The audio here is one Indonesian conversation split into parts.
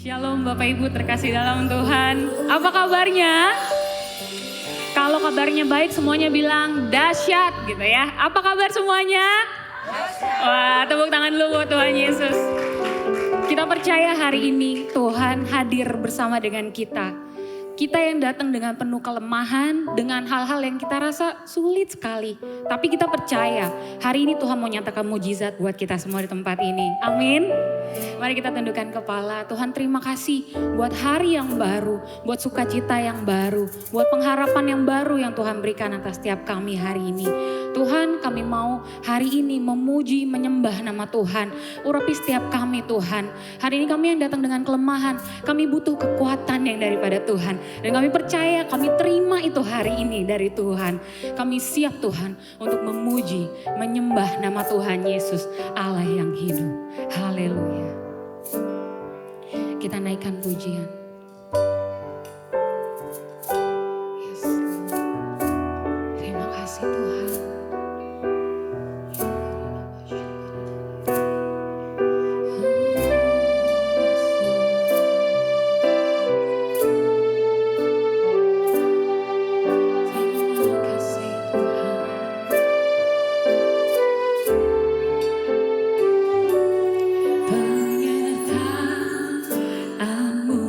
Shalom Bapak Ibu terkasih dalam Tuhan. Apa kabarnya? Kalau kabarnya baik semuanya bilang dahsyat gitu ya. Apa kabar semuanya? Wah, tepuk tangan dulu buat Tuhan Yesus. Kita percaya hari ini Tuhan hadir bersama dengan kita. Kita yang datang dengan penuh kelemahan, dengan hal-hal yang kita rasa sulit sekali. Tapi kita percaya hari ini Tuhan mau nyatakan mujizat buat kita semua di tempat ini. Amin. Mari kita tundukkan kepala. Tuhan terima kasih buat hari yang baru, buat sukacita yang baru, buat pengharapan yang baru yang Tuhan berikan atas setiap kami hari ini. Tuhan, kami mau hari ini memuji, menyembah nama Tuhan. Urapi setiap kami Tuhan. Hari ini kami yang datang dengan kelemahan, kami butuh kekuatan yang daripada Tuhan. Dan kami percaya, kami terima itu hari ini dari Tuhan. Kami siap Tuhan untuk memuji, menyembah nama Tuhan Yesus, Allah yang hidup. Haleluya. Kita naikkan pujian. Yes. Terima kasih Tuhan. Penyertaanmu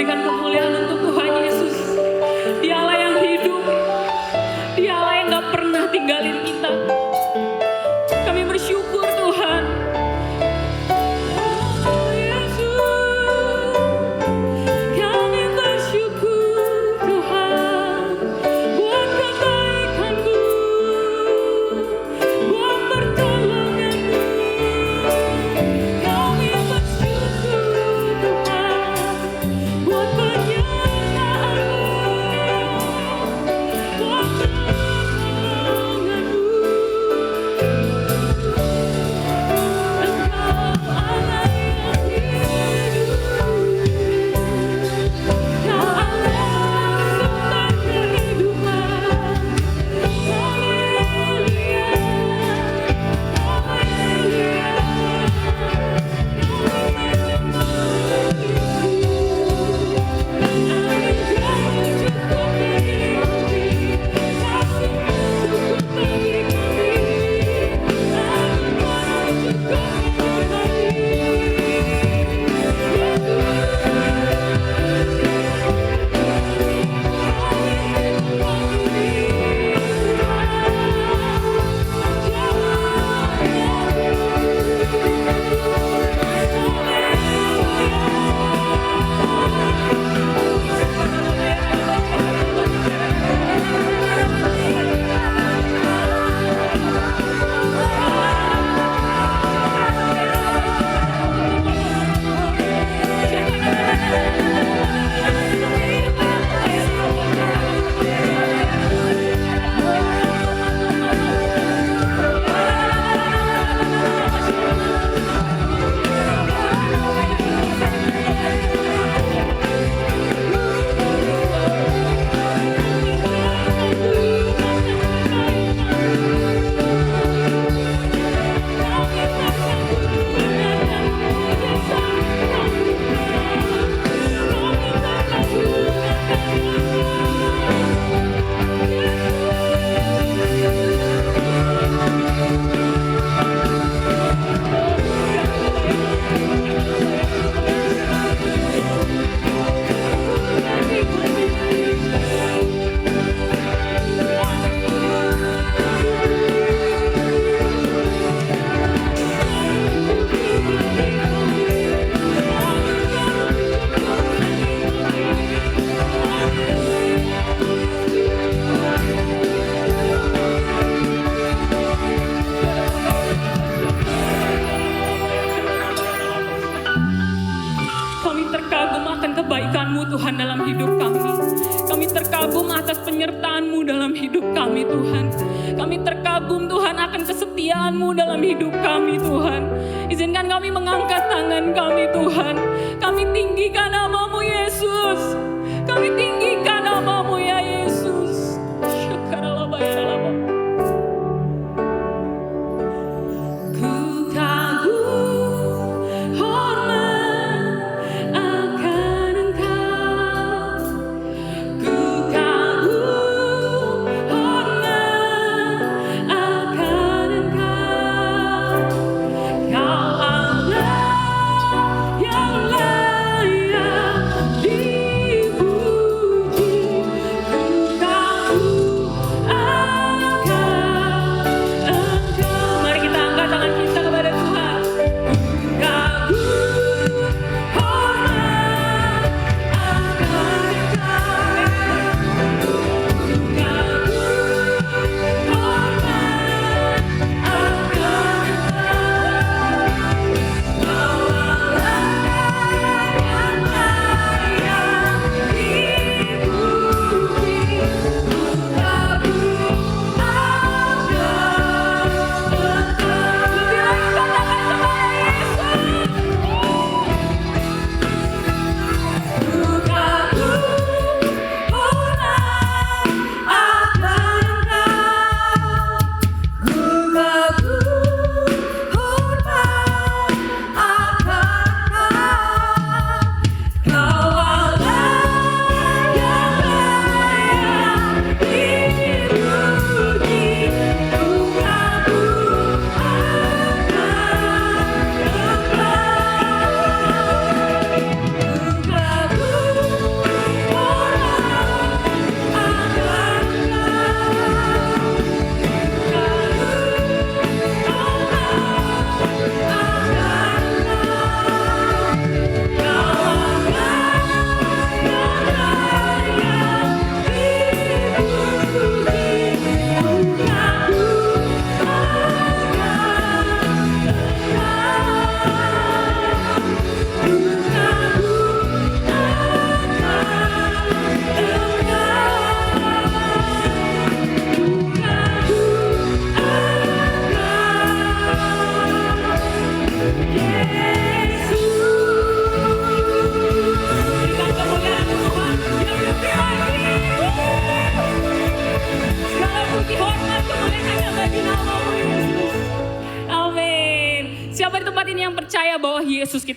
berikan kemuliaan untuk Tuhan Yesus. Dialah yang hidup, Dialah yang gak pernah tinggalin kita. Kami bersyukur Tuhan. Oh Yesus, kami bersyukur Tuhan buat kebaikan-Mu, buat pertolongan-Mu. Kami bersyukur Tuhan buat penyertaan-Mu, buat pertolongan-Mu. Engkau Allah yang hidup, Kau Allah sumber kehidupan. Haleluya, kami terkagum akan kebaikan-Mu Tuhan dalam hidup kami. Kami terkagum atas penyertaan-Mu dalam hidup kami Tuhan. Kami terkagum Tuhan akan kesetiaan-Mu dalam hidup kami Tuhan. Izinkan kami mengangkat tangan kami Tuhan. Kami tinggikan nama-Mu Yesus. Kami tinggikan nama-Mu ya Yesus. Syakarallabayarallah. Ku kagum hormat akan Engkau. Ku kagum hormat akan Engkau. Kau Allah yang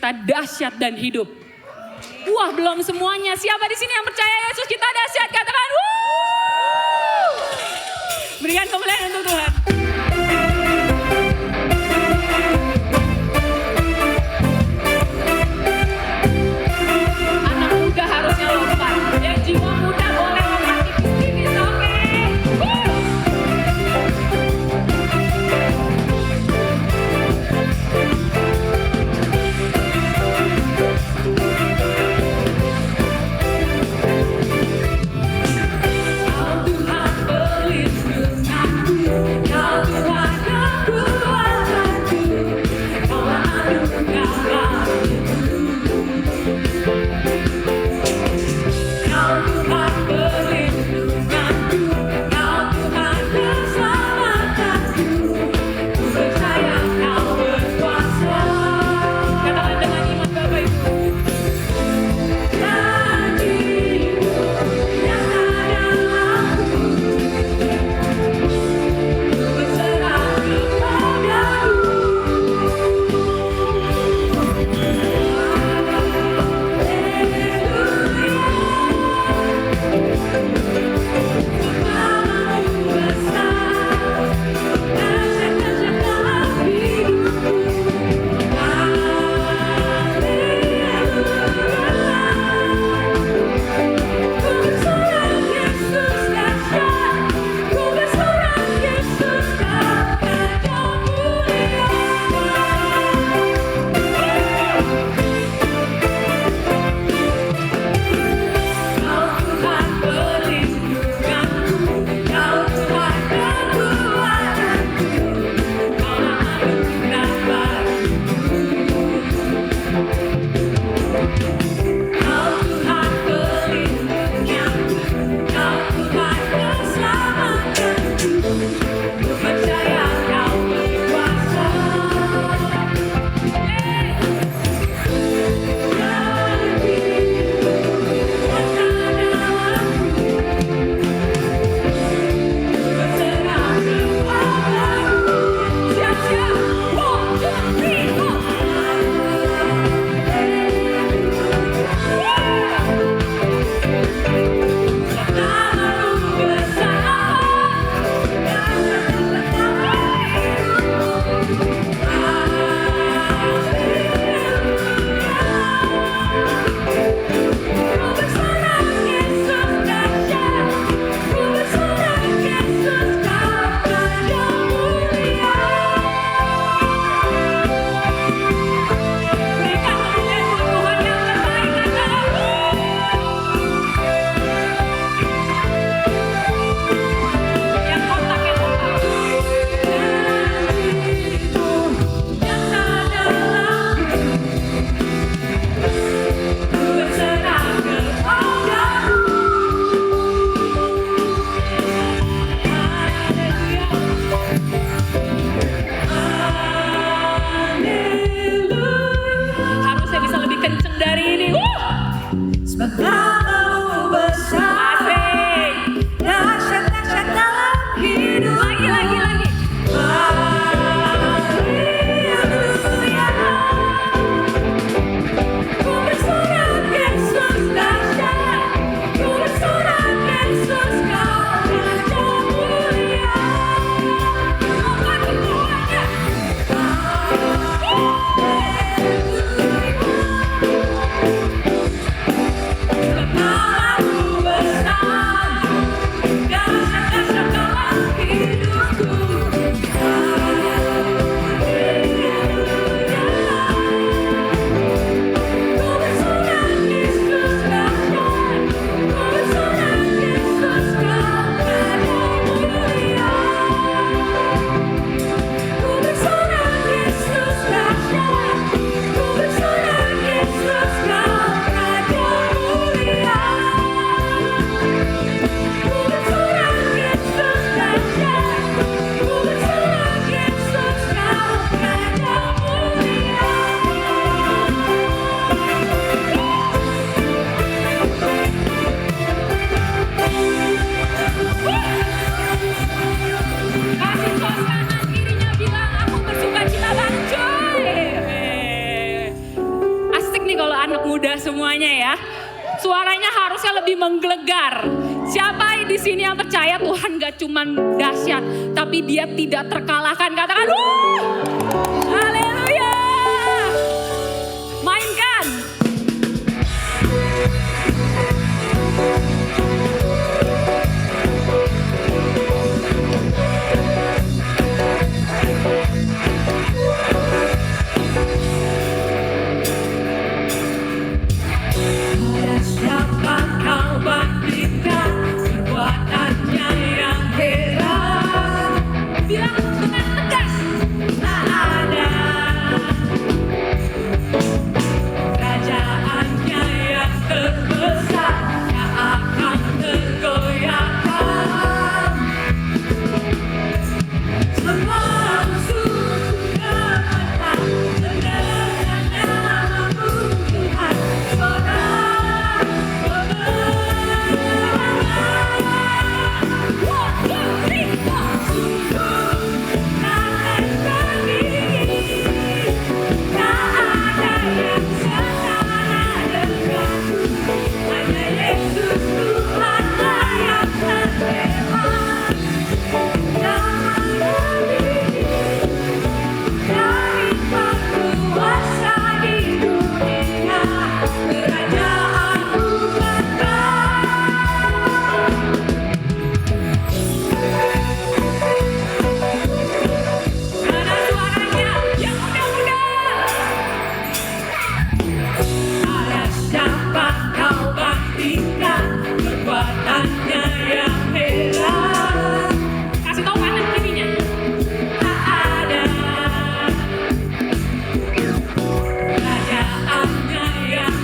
kita dahsyat dan hidup. Wah, belum semuanya. Siapa di sini yang percaya Yesus kita dahsyat? Katakan, wuh! Berikan kemuliaan untuk Tuhan. Anak muda harusnya lompat. Yang jiwa muda boleh lompat tipis-tipis, oke? Kau anak muda semuanya ya. Suaranya harusnya lebih menggelegar. Siapa di sini yang percaya Tuhan gak cuman dahsyat, tapi Dia tidak terkalahkan? Katakan, haleluya. Mainkan.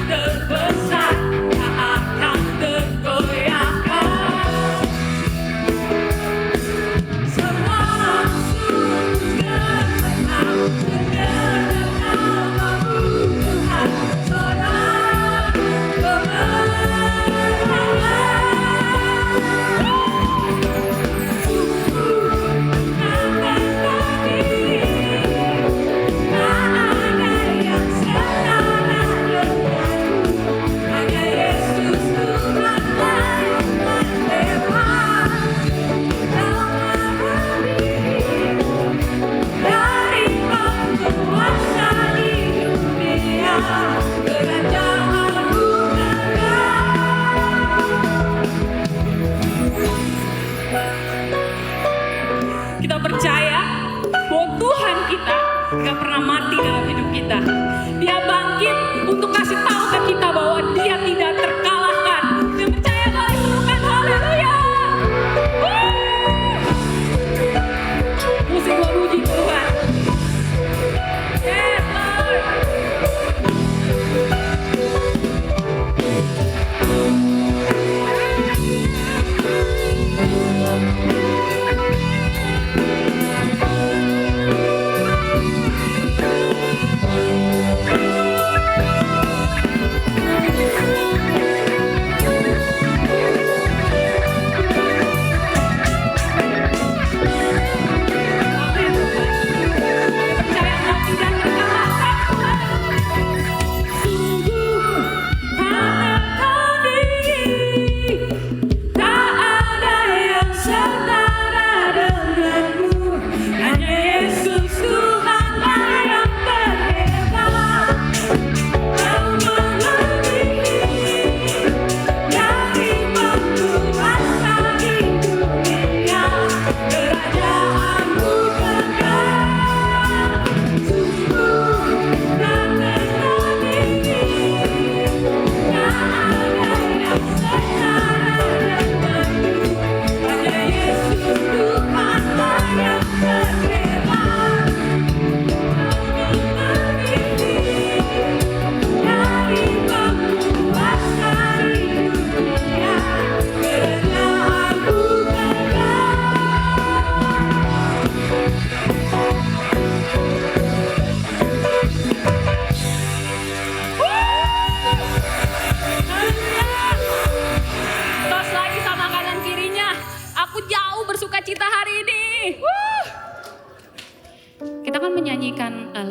Terbesar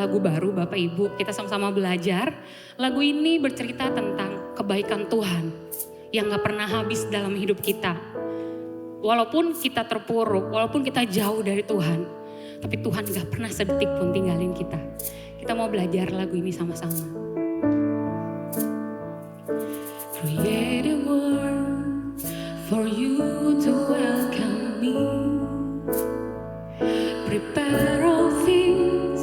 lagu baru Bapak Ibu, kita sama-sama belajar. Lagu ini bercerita tentang kebaikan Tuhan yang gak pernah habis dalam hidup kita. Walaupun kita terpuruk, walaupun kita jauh dari Tuhan, tapi Tuhan gak pernah sedetik pun tinggalin kita. Kita mau belajar lagu ini sama-sama. Create a world for you to welcome me. Prepare all things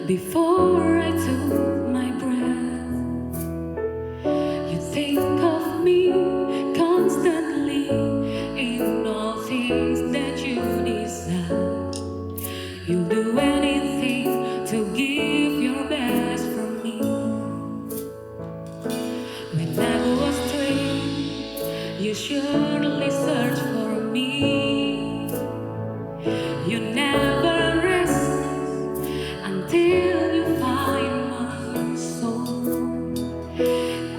before I took my breath. You think of me constantly in all things that you desire. You'll do anything to give your best for me. When I go astray, you surely search for me. You never rest until you find my soul.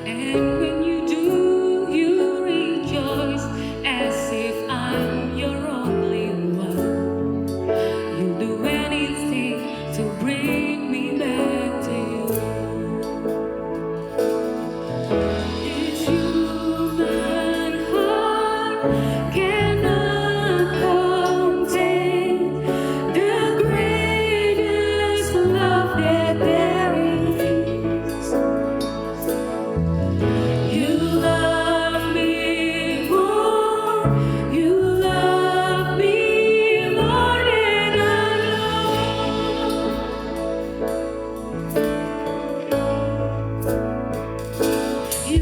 And when you do, you rejoice as if I'm your only one. You'll do anything to bring me back to you. It's human heart cannot contain the greatest love that there is. You love me more, you love me more than I know. You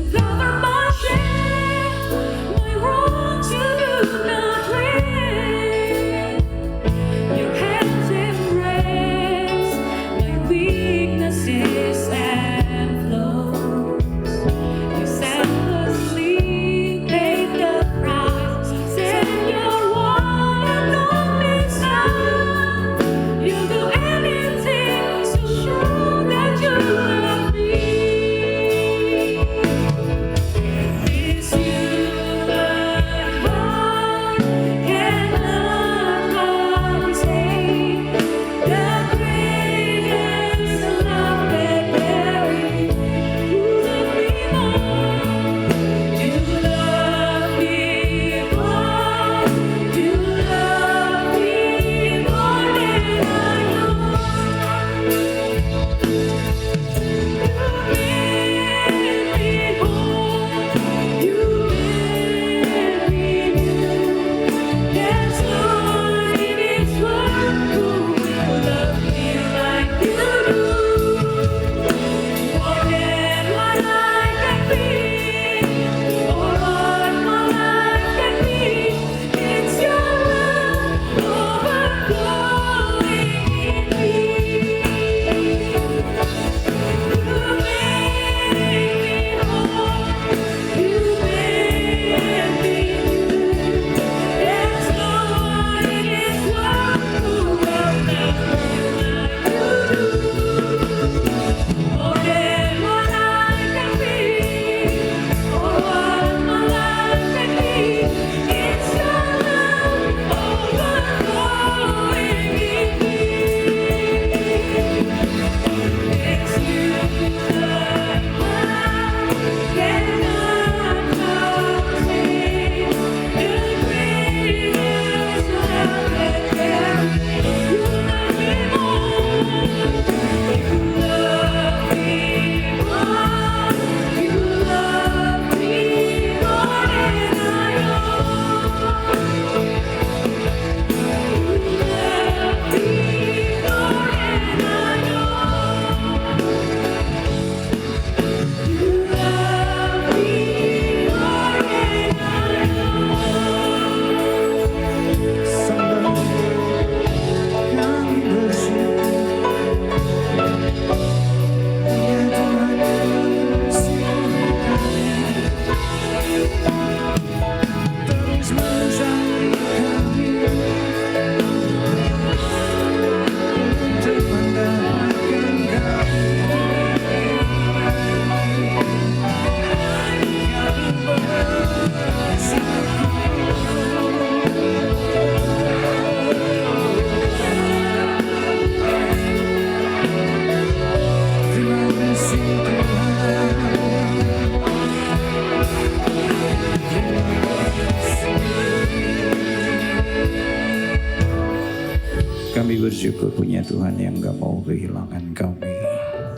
bersyukur punya Tuhan yang gak mau kehilangan kami,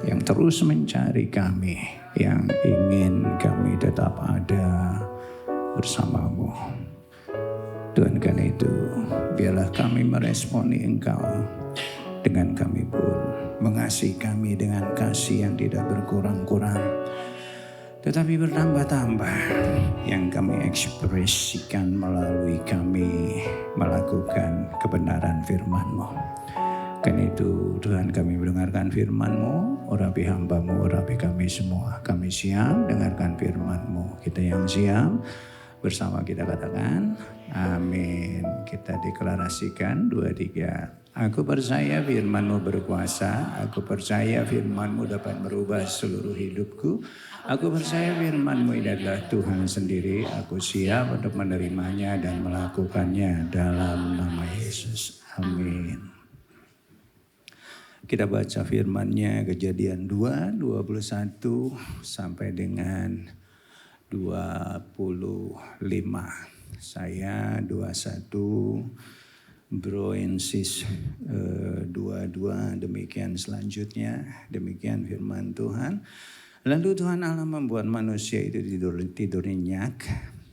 yang terus mencari kami, yang ingin kami tetap ada bersamamu. Tuhan, karena itu biarlah kami meresponi Engkau dengan kami pun mengasihi kami dengan kasih yang tidak berkurang-kurang, tetapi bertambah-tambah, yang kami ekspresikan melalui kami melakukan kebenaran firman-Mu. Karena itu Tuhan, kami mendengarkan firman-Mu, urapi hamba-Mu, urapi kami semua. Kami siap dengarkan firman-Mu. Kita yang siap, bersama kita katakan amin. Kita deklarasikan 2, 3. Aku percaya firman-Mu berkuasa. Aku percaya firman-Mu dapat merubah seluruh hidupku. Aku percaya firman-Mu ini adalah Tuhan sendiri. Aku siap untuk menerimanya dan melakukannya dalam nama Yesus. Amin. Kita baca firman-Nya Kejadian 2, 21 sampai dengan 25. Saya 21, Bro Insis 22, demikian selanjutnya. Demikian firman Tuhan. Lalu Tuhan Allah membuat manusia itu tidur nyenyak.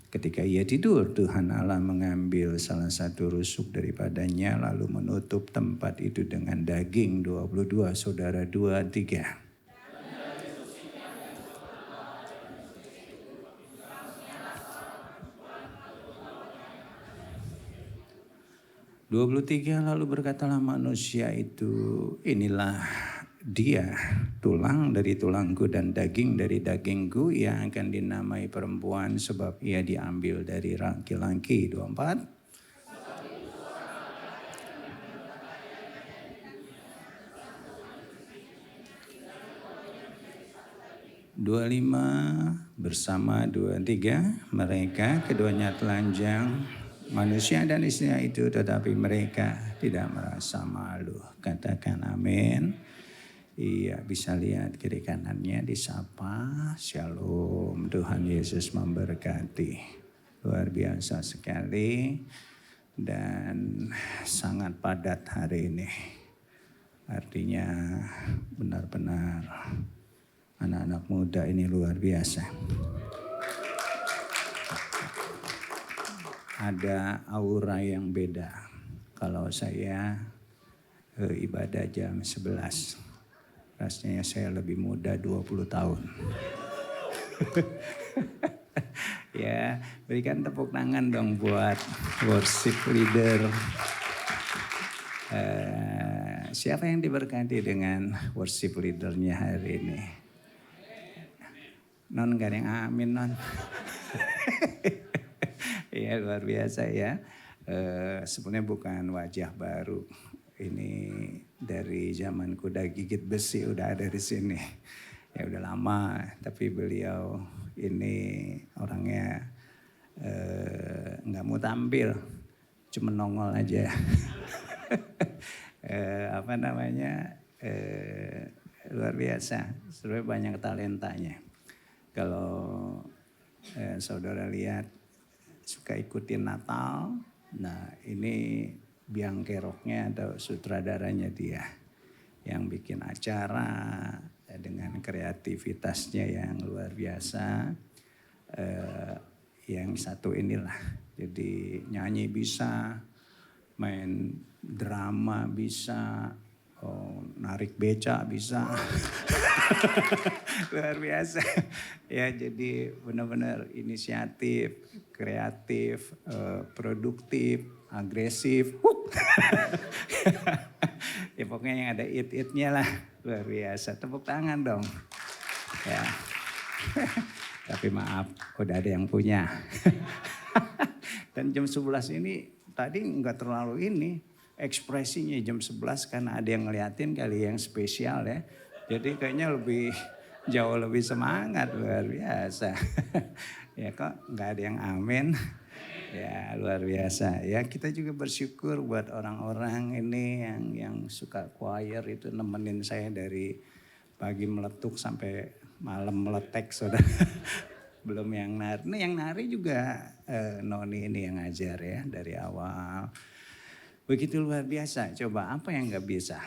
Ketika ia tidur, Tuhan Allah mengambil salah satu rusuk daripadanya lalu menutup tempat itu dengan daging. 22, saudara, 2, 3. 23, lalu berkatalah manusia itu, inilah dia, tulang dari tulangku dan daging dari dagingku, yang akan dinamai perempuan sebab ia diambil dari laki-laki. 24. Bersama 23, mereka keduanya telanjang, manusia dan istrinya itu, tetapi mereka tidak merasa malu. Katakan amin. Iya, bisa lihat kiri kanannya, disapa. Shalom, Tuhan Yesus memberkati. Luar biasa sekali dan sangat padat hari ini. Artinya benar-benar anak-anak muda ini luar biasa. Ada aura yang beda. Kalau saya ibadah jam 11, rasanya saya lebih muda 20 tahun. Ya, berikan tepuk tangan dong buat worship leader. Siapa yang diberkati dengan worship leadernya hari ini? Non, gak ada yang amin, non. Ya, luar biasa ya. Sebenarnya bukan wajah baru. Ini dari zaman kuda gigit besi udah ada di sini. Ya udah lama, tapi beliau ini orangnya nggak mau tampil, cuma nongol aja. Luar biasa. Sebenarnya banyak talentanya. Kalau saudara lihat suka ikutin Natal, nah ini biang keroknya atau sutradaranya dia yang bikin acara dengan kreativitasnya yang luar biasa. Yang satu inilah, jadi nyanyi bisa, main drama bisa, narik beca bisa. Luar biasa. Ya, jadi benar-benar inisiatif, kreatif, produktif, agresif. Ya pokoknya yang ada it-itnya lah. Luar biasa. Tepuk tangan dong. Ya. Tapi maaf, udah ada yang punya. Dan jam 11 ini tadi enggak terlalu ini. Ekspresinya jam 11 karena ada yang ngeliatin kali yang spesial ya. Jadi kayaknya jauh lebih semangat, luar biasa. Ya kok nggak ada yang amin. Ya luar biasa. Ya kita juga bersyukur buat orang-orang ini yang suka choir itu nemenin saya dari pagi meletuk sampai malam meletek, saudara. Belum yang nari. Nah, yang nari juga Noni ini yang ngajar ya dari awal. Begitu luar biasa. Coba apa yang nggak bisa?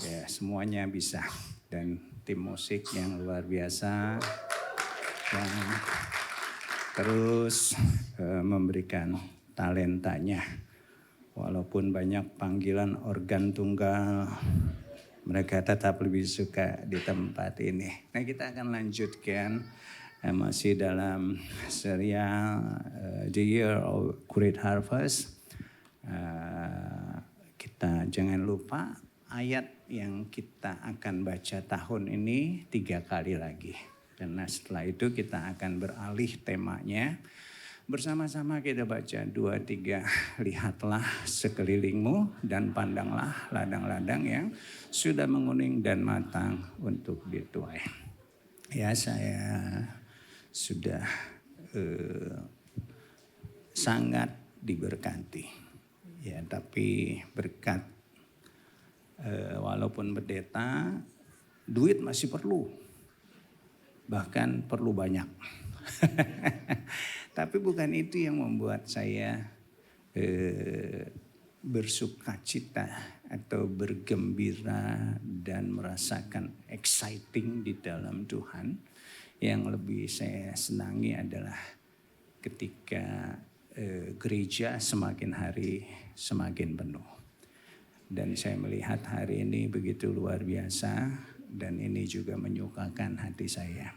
Ya semuanya bisa. Dan tim musik yang luar biasa yang terus memberikan talentanya. Walaupun banyak panggilan organ tunggal, mereka tetap lebih suka di tempat ini. Nah kita akan lanjutkan masih dalam serial The Year of Great Harvest. Kita jangan lupa ayat yang kita akan baca tahun ini 3 kali lagi. Karena setelah itu kita akan beralih temanya. Bersama-sama kita baca 2, 3. Lihatlah sekelilingmu dan pandanglah ladang-ladang yang sudah menguning dan matang untuk dituai. Ya saya sudah sangat diberkati. Ya tapi berkat walaupun pendeta duit masih perlu. Bahkan perlu banyak. Tapi bukan itu yang membuat saya bersukacita atau bergembira dan merasakan exciting di dalam Tuhan. Yang lebih saya senangi adalah ketika gereja semakin hari semakin penuh. Dan saya melihat hari ini begitu luar biasa dan ini juga menyukakan hati saya.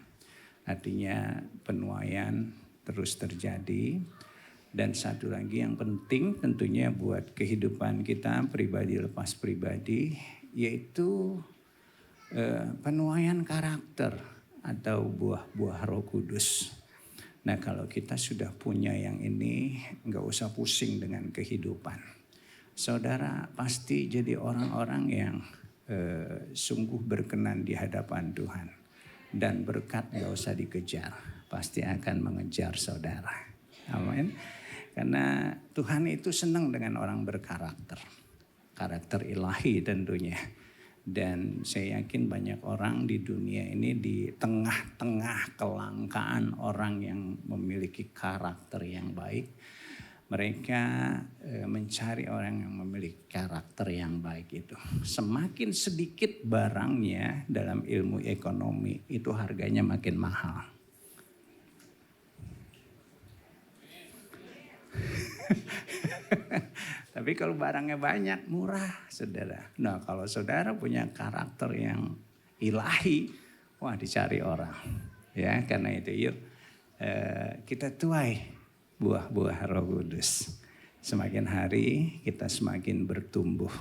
Artinya penuaian terus terjadi. Dan satu lagi yang penting tentunya buat kehidupan kita pribadi lepas pribadi, yaitu penuaian karakter atau buah-buah Roh Kudus. Nah kalau kita sudah punya yang ini, nggak usah pusing dengan kehidupan. Saudara pasti jadi orang-orang yang sungguh berkenan di hadapan Tuhan. Dan berkat gak usah dikejar, pasti akan mengejar saudara. Amin. Karena Tuhan itu senang dengan orang berkarakter. Karakter ilahi tentunya. Dan saya yakin banyak orang di dunia ini di tengah-tengah kelangkaan orang yang memiliki karakter yang baik. Mereka mencari orang yang memiliki karakter yang baik itu. Semakin sedikit barangnya dalam ilmu ekonomi itu harganya makin mahal. Tapi kalau barangnya banyak murah saudara. Nah kalau saudara punya karakter yang ilahi, wah dicari orang. Ya karena itu yuk kita tuai buah-buah Roh Kudus. Semakin hari kita semakin bertumbuh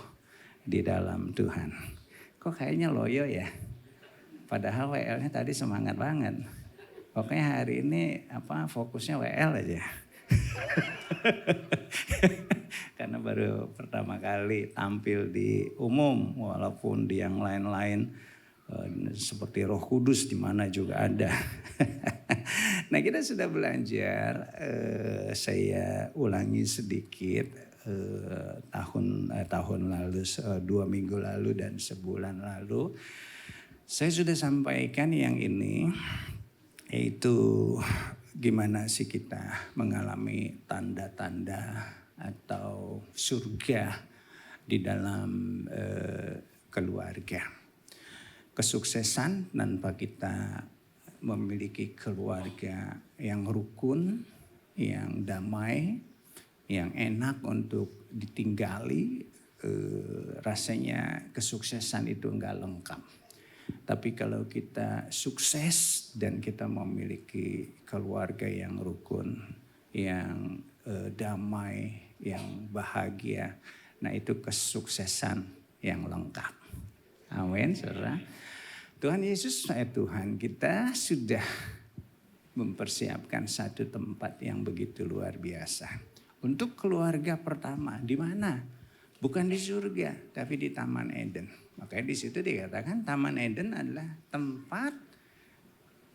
di dalam Tuhan. Kok kayaknya loyo ya? Padahal WL-nya tadi semangat banget. Pokoknya hari ini fokusnya WL aja. Karena baru pertama kali tampil di umum, walaupun di yang lain-lain seperti Roh Kudus di mana juga ada. Nah kita sudah belajar, saya ulangi sedikit tahun lalu, 2 minggu lalu dan sebulan lalu. Saya sudah sampaikan yang ini, yaitu gimana sih kita mengalami tanda-tanda atau surga di dalam keluarga. Kesuksesan tanpa kita memiliki keluarga yang rukun, yang damai, yang enak untuk ditinggali, rasanya kesuksesan itu enggak lengkap. Tapi kalau kita sukses dan kita memiliki keluarga yang rukun, yang damai, yang bahagia, nah itu kesuksesan yang lengkap. Amin, saudara. Tuhan Yesus, Tuhan kita sudah mempersiapkan satu tempat yang begitu luar biasa. Untuk keluarga pertama, di mana? Bukan di surga, tapi di Taman Eden. Makanya di situ dikatakan Taman Eden adalah tempat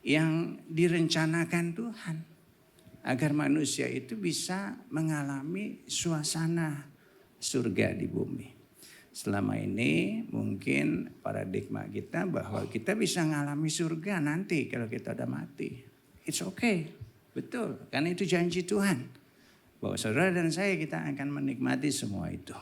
yang direncanakan Tuhan. Agar manusia itu bisa mengalami suasana surga di bumi. Selama ini mungkin paradigma kita bahwa kita bisa mengalami surga nanti kalau kita udah mati. It's okay, betul, karena itu janji Tuhan. Bahwa saudara dan saya kita akan menikmati semua itu.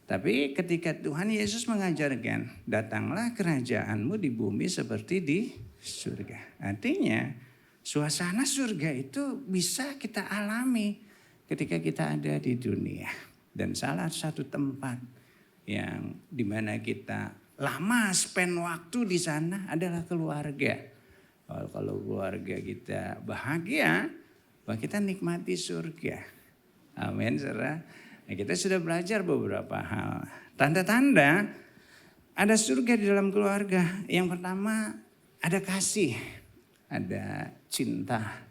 Tapi ketika Tuhan Yesus mengajarkan, datanglah kerajaanmu di bumi seperti di surga. Artinya suasana surga itu bisa kita alami ketika kita ada di dunia. Dan salah satu tempat yang dimana kita lama spend waktu di sana adalah keluarga. Kalau keluarga kita bahagia, bahwa kita nikmati surga. Amin, saudara. Nah, kita sudah belajar beberapa hal. Tanda-tanda ada surga di dalam keluarga. Yang pertama ada kasih, ada cinta.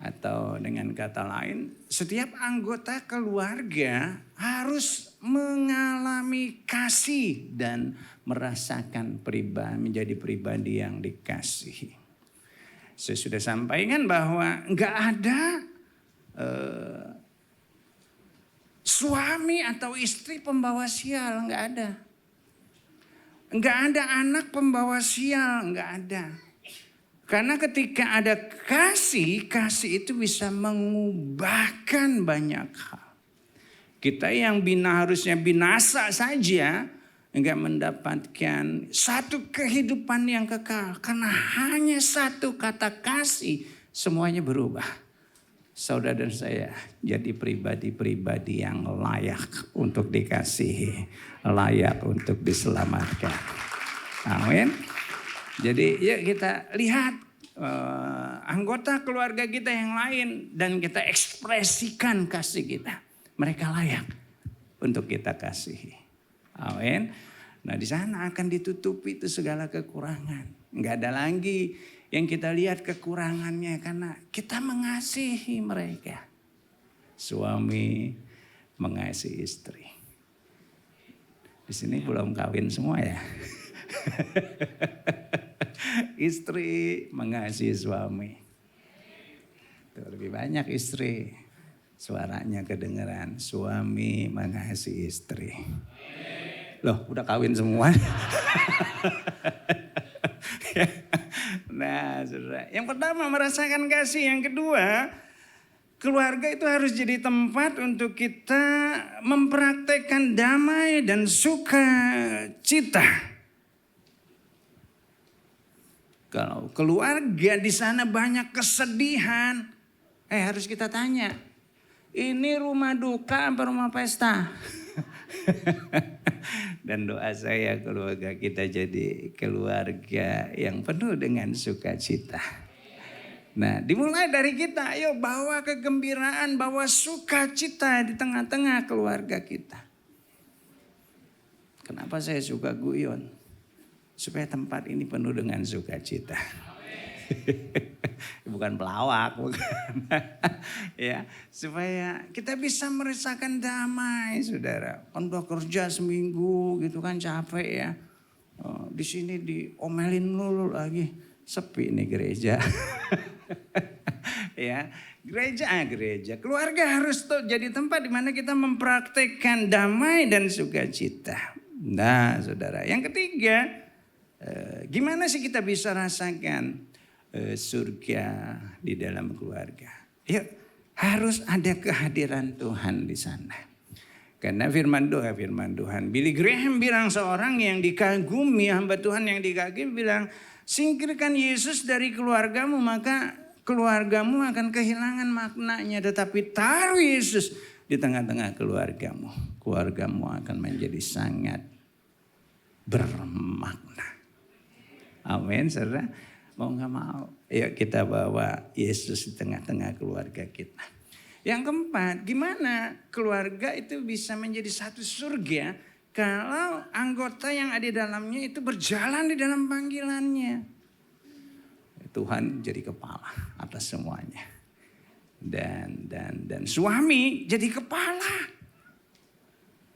Atau dengan kata lain, setiap anggota keluarga harus mengalami kasih dan merasakan menjadi pribadi yang dikasihi. Saya sudah sampaikan bahwa enggak ada suami atau istri pembawa sial, enggak ada. Enggak ada anak pembawa sial, enggak ada. Karena ketika ada kasih itu bisa mengubahkan banyak hal. Kita yang harusnya binasa saja, enggak mendapatkan satu kehidupan yang kekal. Karena hanya satu kata kasih, semuanya berubah. Saudara dan saya jadi pribadi-pribadi yang layak untuk dikasihi, layak untuk diselamatkan. Amin. Jadi yuk kita lihat anggota keluarga kita yang lain dan kita ekspresikan kasih kita. Mereka layak untuk kita kasihi. Amin. Nah di sana akan ditutupi itu segala kekurangan. Enggak ada lagi yang kita lihat kekurangannya karena kita mengasihi mereka. Suami mengasihi istri. Di sini belum kawin semua ya. Istri mengasihi suami. Tuh, lebih banyak istri. Suaranya kedengeran. Suami mengasihi istri. Loh udah kawin semua. Nah saudara. Yang pertama merasakan kasih. Yang kedua, keluarga itu harus jadi tempat untuk kita mempraktekkan damai dan sukacita. Kalau keluarga di sana banyak kesedihan, harus kita tanya, ini rumah duka apa rumah pesta? Dan doa saya keluarga kita jadi keluarga yang penuh dengan sukacita. Nah dimulai dari kita, ayo bawa kegembiraan, bawa sukacita di tengah-tengah keluarga kita. Kenapa saya suka guyon? Supaya tempat ini penuh dengan sukacita. Bukan pelawak, bukan. Ya, supaya kita bisa merasakan damai, saudara. Kan udah kerja seminggu gitu kan capek ya. Di sini diomelin dulu lagi, sepi nih gereja. Ya, gereja. Keluarga harus jadi tempat di mana kita mempraktekkan damai dan sukacita. Nah, saudara, yang ketiga, gimana sih kita bisa rasakan surga di dalam keluarga? Yuk, harus ada kehadiran Tuhan di sana. Karena firman Tuhan. Billy Graham bilang seorang yang dikagumi, hamba Tuhan yang dikagumi bilang, singkirkan Yesus dari keluargamu maka keluargamu akan kehilangan maknanya. Tetapi taruh Yesus di tengah-tengah keluargamu. Keluargamu akan menjadi sangat bermakna. Amin, saudara. Mau gak mau, yuk kita bawa Yesus di tengah-tengah keluarga kita. Yang keempat, gimana keluarga itu bisa menjadi satu surga kalau anggota yang ada di dalamnya itu berjalan di dalam panggilannya. Tuhan jadi kepala atas semuanya. Dan suami jadi kepala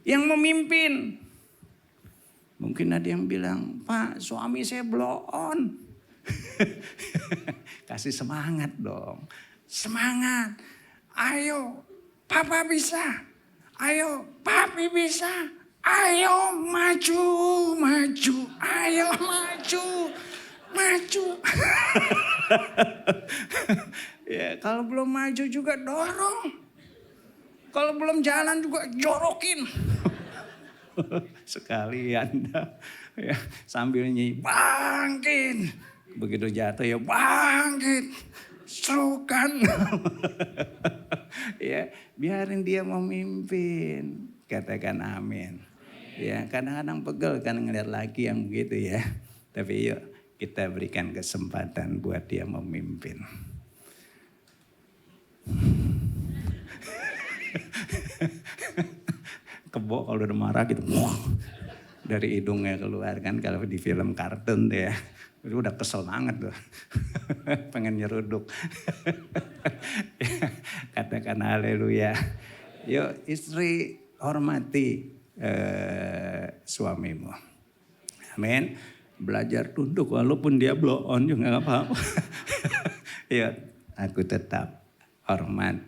yang memimpin. Mungkin ada yang bilang, Pak suami saya blow on. Kasih semangat dong. Semangat. Ayo papa bisa. Ayo papi bisa. Ayo maju. Ayo maju. Ya, kalau belum maju juga dorong. Kalau belum jalan juga jorokin. Sekalian ya, sambil nyanyi bangkit. Begitu jatuh ya bangkit. Serukan. Ya, biarin dia memimpin. Katakan amin. Ya, kadang-kadang pegel kan ngeliat laki yang begitu ya. Tapi yuk kita berikan kesempatan buat dia memimpin. Kebo kalau udah marah gitu. Dari hidungnya keluar kan kalau di film kartun tuh ya. Itu udah kesel banget tuh. Pengen nyeruduk. Katakan haleluya. Yuk istri hormati suamimu. Amin. Belajar tunduk walaupun dia blow on juga gak apa-apa. Yuk aku tetap hormat.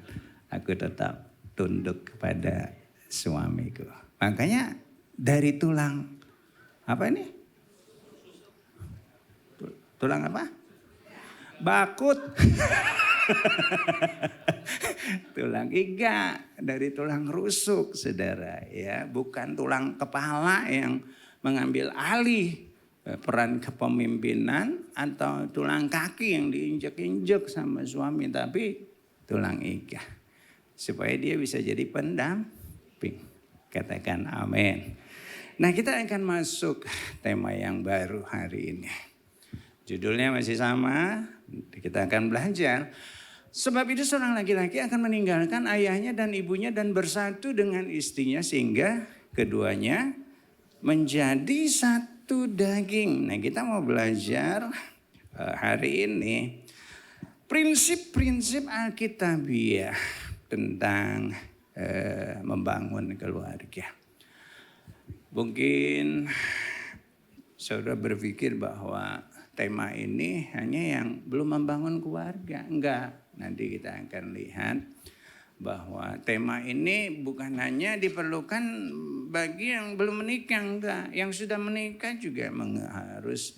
Aku tetap tunduk kepada suamiku. Makanya dari tulang apa ini? Tulang apa? Bakut. Tulang iga dari tulang rusuk, saudara. Ya, bukan tulang kepala yang mengambil alih peran kepemimpinan atau tulang kaki yang diinjek-injek sama suami, tapi tulang iga supaya dia bisa jadi pendamping. Katakan amin. Nah, kita akan masuk tema yang baru hari ini. Judulnya masih sama, kita akan belajar. Sebab itu seorang laki-laki akan meninggalkan ayahnya dan ibunya dan bersatu dengan istrinya sehingga keduanya menjadi satu daging. Nah, kita mau belajar hari ini prinsip-prinsip Alkitabiah tentang membangun keluarga. Mungkin saudara berpikir bahwa tema ini hanya yang belum membangun keluarga. Enggak, nanti kita akan lihat bahwa tema ini bukan hanya diperlukan bagi yang belum menikah, enggak. Yang sudah menikah juga harus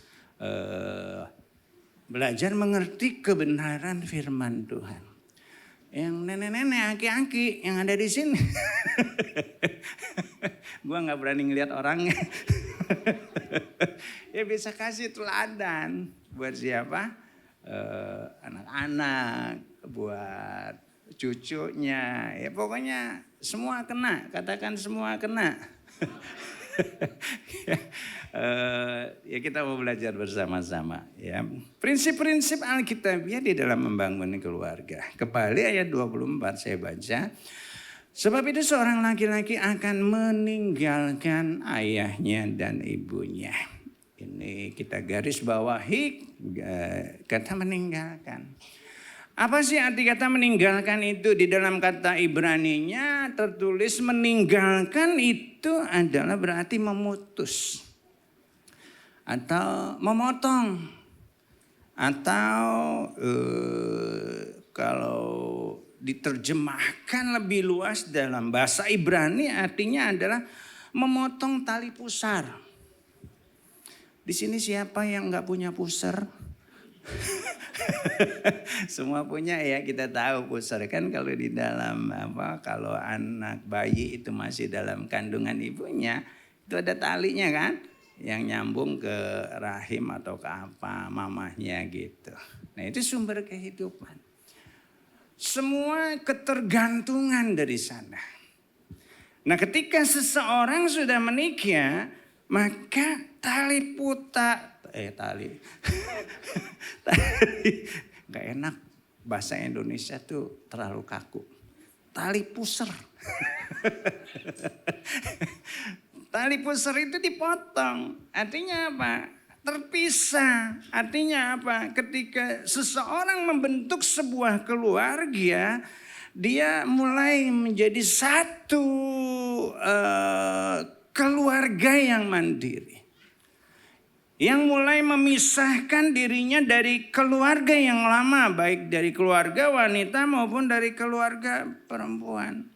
belajar mengerti kebenaran firman Tuhan. Yang nenek-nenek, aki-aki yang ada di sini. Gua gak berani ngeliat orangnya. Ya bisa kasih teladan buat siapa? Anak-anak, buat cucunya. Ya pokoknya semua kena, katakan semua kena. Ya kita mau belajar bersama-sama ya. Prinsip-prinsip Alkitabiah di dalam membangun keluarga. Kembali ayat 24 saya baca. Sebab itu seorang laki-laki akan meninggalkan ayahnya dan ibunya. Ini kita garis bawahi kata meninggalkan. Apa sih arti kata meninggalkan itu? Di dalam kata Ibraninya tertulis meninggalkan itu adalah berarti memutus. Atau memotong. Atau kalau diterjemahkan lebih luas dalam bahasa Ibrani artinya adalah memotong tali pusar. Di sini siapa yang nggak punya pusar? Semua punya ya, kita tahu pusar kan kalau di dalam kalau anak bayi itu masih dalam kandungan ibunya itu ada talinya kan yang nyambung ke rahim atau ke apa mamahnya gitu. Nah itu sumber kehidupan. Semua ketergantungan dari sana. Nah ketika seseorang sudah menikah maka tali gak enak bahasa Indonesia tuh terlalu kaku. Tali pusar. Tali pusar itu dipotong. Artinya apa? Terpisah. Artinya apa? Ketika seseorang membentuk sebuah keluarga, dia mulai menjadi satu keluarga yang mandiri. Yang mulai memisahkan dirinya dari keluarga yang lama, baik dari keluarga wanita maupun dari keluarga perempuan.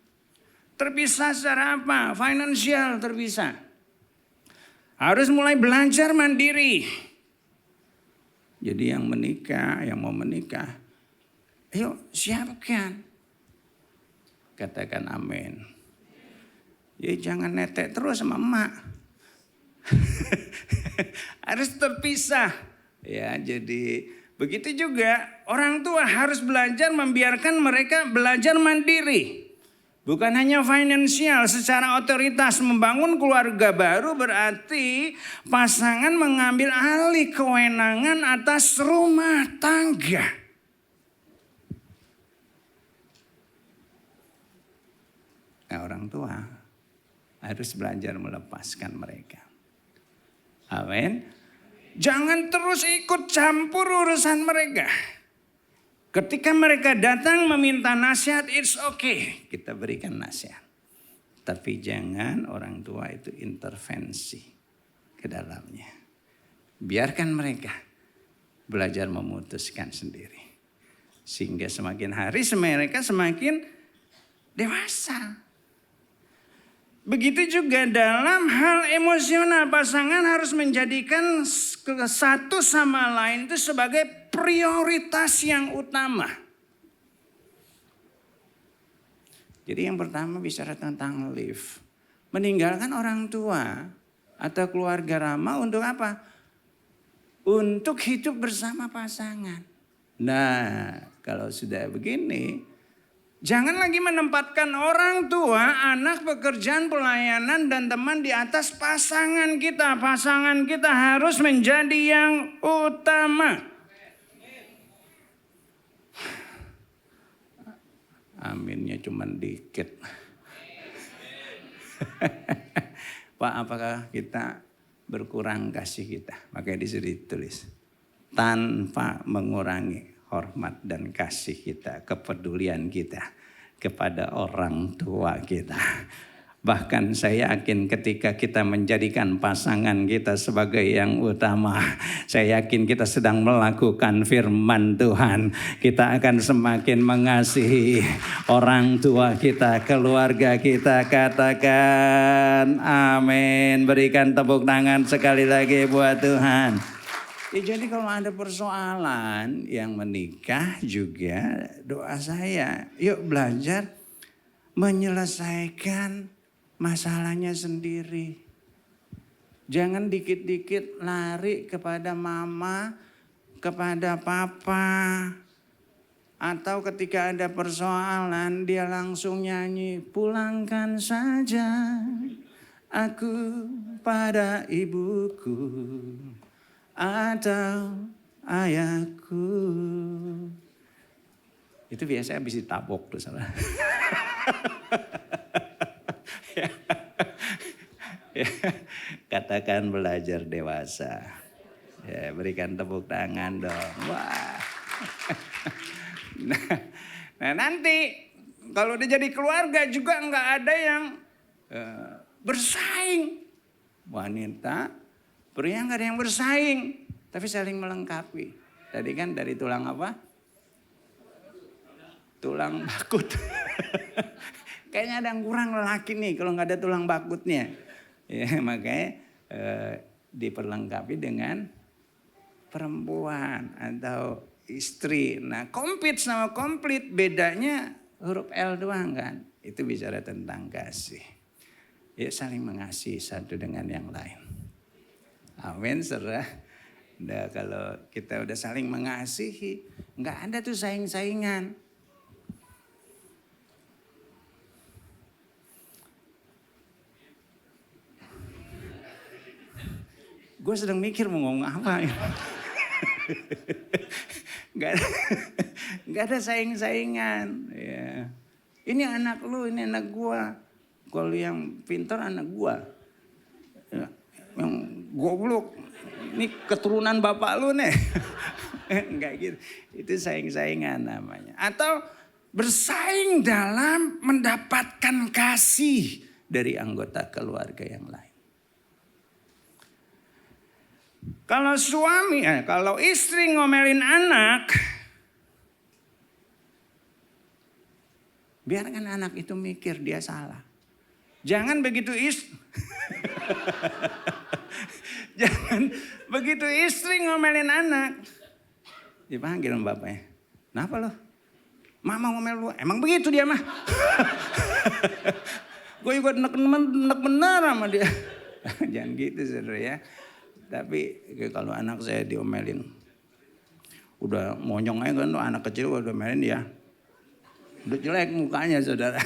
Terpisah secara apa? Finansial terpisah. Harus mulai belajar mandiri. Jadi yang menikah, yang mau menikah, ayo siapkan. Katakan amin. Ya jangan netek terus sama emak. Harus terpisah. Ya, jadi begitu juga orang tua harus belajar membiarkan mereka belajar mandiri. Bukan hanya finansial, secara otoritas membangun keluarga baru berarti pasangan mengambil alih kewenangan atas rumah tangga. Nah, orang tua harus belajar melepaskan mereka. Amin. Jangan terus ikut campur urusan mereka. Ketika mereka datang meminta nasihat, it's okay. Kita berikan nasihat. Tapi jangan orang tua itu intervensi ke dalamnya. Biarkan mereka belajar memutuskan sendiri. Sehingga semakin hari mereka semakin dewasa. Begitu juga dalam hal emosional, pasangan harus menjadikan satu sama lain itu sebagai prioritas yang utama. Jadi yang pertama bicara tentang live. Meninggalkan orang tua atau keluarga ramah untuk apa? Untuk hidup bersama pasangan. Nah, kalau sudah begini, jangan lagi menempatkan orang tua, anak, pekerjaan, pelayanan, dan teman di atas pasangan kita. Pasangan kita harus menjadi yang utama. Aminnya cuma dikit. Pak, apakah kita berkurang kasih kita? Makanya disuruh tulis. Tanpa mengurangi hormat dan kasih kita, kepedulian kita kepada orang tua kita. Bahkan saya yakin ketika kita menjadikan pasangan kita sebagai yang utama, saya yakin kita sedang melakukan firman Tuhan. Kita akan semakin mengasihi orang tua kita, keluarga kita. Katakan amin. Berikan tepuk tangan sekali lagi buat Tuhan. Ya, jadi kalau ada persoalan yang menikah juga doa saya, yuk belajar menyelesaikan masalahnya sendiri. Jangan dikit-dikit lari kepada mama, kepada papa. Atau ketika ada persoalan dia langsung nyanyi, pulangkan saja aku pada ibuku atau ayahku. Itu biasanya habis ditabok tuh salah. Katakan belajar dewasa. Ya, berikan tepuk tangan dong. Wah. Nah nanti kalau udah jadi keluarga juga nggak ada yang bersaing. Wanita, pria nggak ada yang bersaing, tapi saling melengkapi. Tadi kan dari tulang apa? Tulang bakut. Kayaknya ada yang kurang lelaki nih kalau nggak ada tulang bakutnya. Ya, makanya diperlengkapi dengan perempuan atau istri. Nah, komplit sama komplit bedanya huruf L doang kan. Itu bicara tentang kasih. Ya, saling mengasihi satu dengan yang lain. Amin, saudara. Nah, kalau kita udah saling mengasihi, nggak ada tuh saing-saingan. Gue sedang mikir mau ngomong apa. Gak ada saing-saingan. Ya. Ini anak lu, ini anak gua. Kalau yang pintar anak gua. Ya. Yang goblok, ini keturunan bapak lu nih. Enggak gitu. Itu saing-saingan namanya. Atau bersaing dalam mendapatkan kasih dari anggota keluarga yang lain. Kalau suami, kalau istri ngomelin anak, biarkan anak itu mikir dia salah. Jangan begitu jangan begitu istri ngomelin anak, dipanggil sama bapaknya. Kenapa lo? Mama ngomel lu, emang begitu dia mah. Gue juga enak benar sama dia. Jangan gitu saudara ya. Tapi kalau anak saya diomelin, udah monyong aja kan, anak kecil udah diomelin dia. Udah jelek mukanya saudara.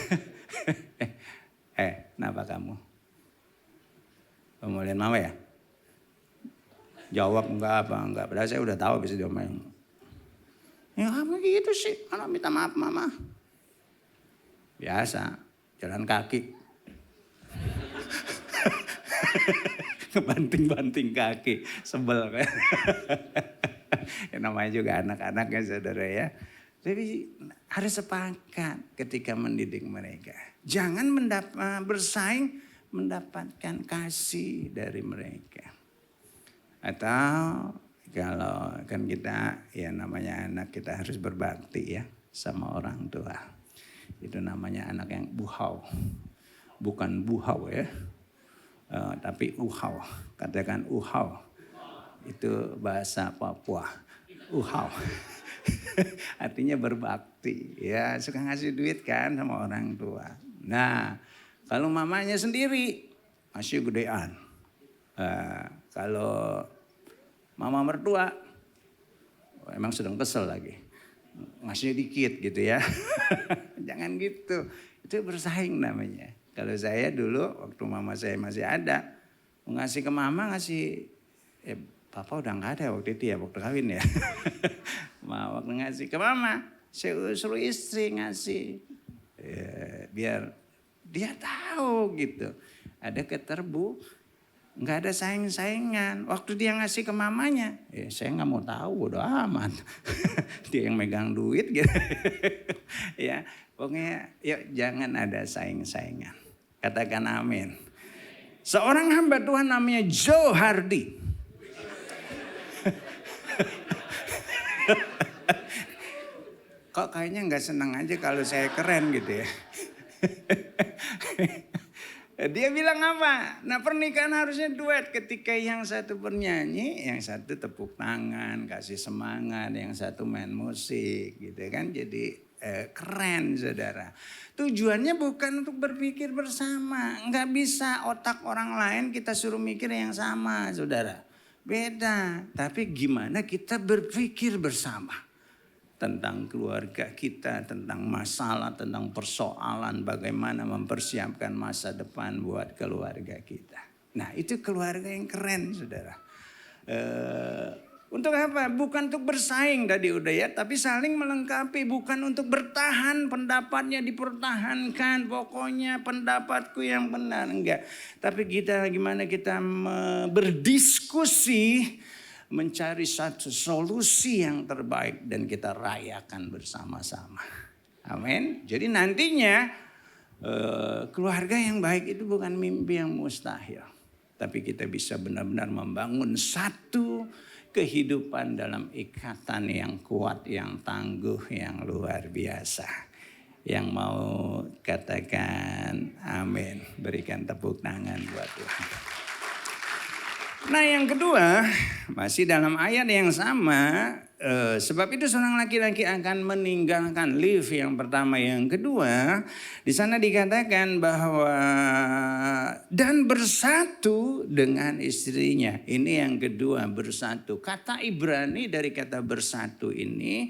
Kenapa kamu? Ngomelin mama ya? Jawab enggak. Padahal saya udah tahu bisa diomelin. Ya kamu gitu sih, anak minta maaf mama. Biasa, jalan kaki. Banting-banting kaki, sebel kan. Ya, namanya juga anak-anak ya saudara ya. Jadi harus sepakat ketika mendidik mereka. Jangan bersaing mendapatkan kasih dari mereka. Atau kalau kan kita ya namanya anak kita harus berbakti ya sama orang tua. Itu namanya anak yang buhau. Bukan buhau ya. Tapi uhau. Katakan uhau. Itu bahasa Papua. Uhau. Artinya berbakti. Ya suka ngasih duit kan sama orang tua. Nah kalau mamanya sendiri masih gedean. Kalau mama mertua emang sedang kesel lagi. Ngasih dikit gitu ya. Jangan gitu. Itu bersaing namanya. Kalau saya dulu waktu mama saya masih ada. Ngasih ke mama ngasih. Papa udah gak ada waktu itu ya. Waktu kawin ya. Waktu ngasih ke mama. Saya suruh istri ngasih. Biar dia tahu gitu. Ada nggak ada saing-saingan. Waktu dia ngasih ke mamanya, saya nggak mau tahu, bodo amat. Dia yang megang duit gitu. Ya, pokoknya yuk jangan ada saing-saingan. Katakan amin. Seorang hamba Tuhan namanya Joe Hardy. Kok kayaknya nggak senang aja kalau saya keren gitu ya. Dia bilang apa? Nah pernikahan harusnya duet ketika yang satu bernyanyi, yang satu tepuk tangan, kasih semangat, yang satu main musik gitu kan. Jadi keren saudara. Tujuannya bukan untuk berpikir bersama. Nggak bisa otak orang lain kita suruh mikir yang sama saudara. Beda. Tapi gimana kita berpikir bersama. Tentang keluarga kita, tentang masalah, tentang persoalan, bagaimana mempersiapkan masa depan buat keluarga kita. Nah itu keluarga yang keren saudara. Untuk apa? Bukan untuk bersaing tadi udah ya, tapi saling melengkapi. Bukan untuk bertahan, pendapatnya dipertahankan. Pokoknya pendapatku yang benar, enggak. Tapi kita gimana kita berdiskusi, mencari satu solusi yang terbaik dan kita rayakan bersama-sama. Amin. Jadi nantinya keluarga yang baik itu bukan mimpi yang mustahil. Tapi kita bisa benar-benar membangun satu kehidupan dalam ikatan yang kuat, yang tangguh, yang luar biasa. Yang mau katakan amin. Berikan tepuk tangan buat Tuhan. Nah yang kedua, masih dalam ayat yang sama, sebab itu seorang laki-laki akan meninggalkan live yang pertama, yang kedua, di sana dikatakan bahwa dan bersatu dengan istrinya. Ini yang kedua, bersatu. Kata Ibrani dari kata bersatu ini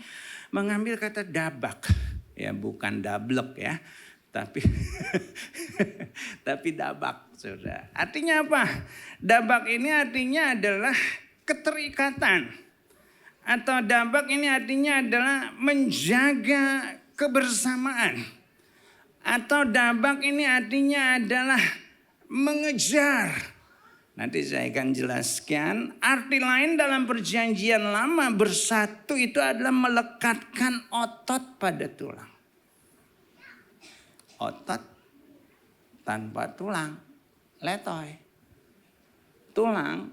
mengambil kata dabak, ya bukan dablek ya. Tapi dabak saudara. Artinya apa? Dabak ini artinya adalah keterikatan. Atau dabak ini artinya adalah menjaga kebersamaan. Atau dabak ini artinya adalah mengejar. Nanti saya akan jelaskan. Arti lain dalam perjanjian lama bersatu itu adalah melekatkan otot pada tulang. Otot tanpa tulang, letoy. Tulang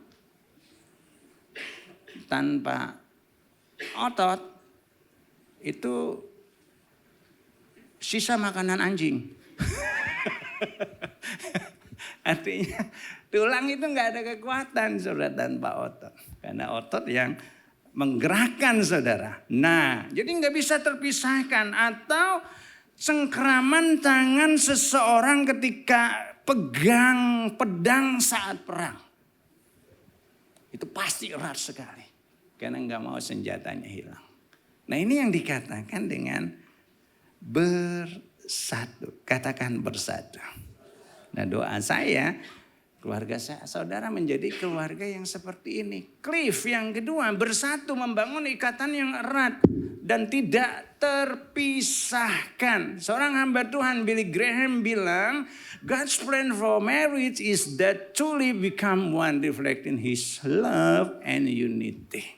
tanpa otot itu sisa makanan anjing. Artinya tulang itu nggak ada kekuatan saudara tanpa otot. Karena otot yang menggerakkan saudara. Nah jadi nggak bisa terpisahkan atau cengkraman tangan seseorang ketika pegang pedang saat perang. Itu pasti erat sekali. Karena nggak mau senjatanya hilang. Nah ini yang dikatakan dengan bersatu. Katakan bersatu. Nah doa saya, keluarga saya, saudara menjadi keluarga yang seperti ini. Cliff yang kedua, bersatu membangun ikatan yang erat dan tidak terpisahkan. Seorang hamba Tuhan Billy Graham bilang, God's plan for marriage is that truly become one, reflecting His love and unity.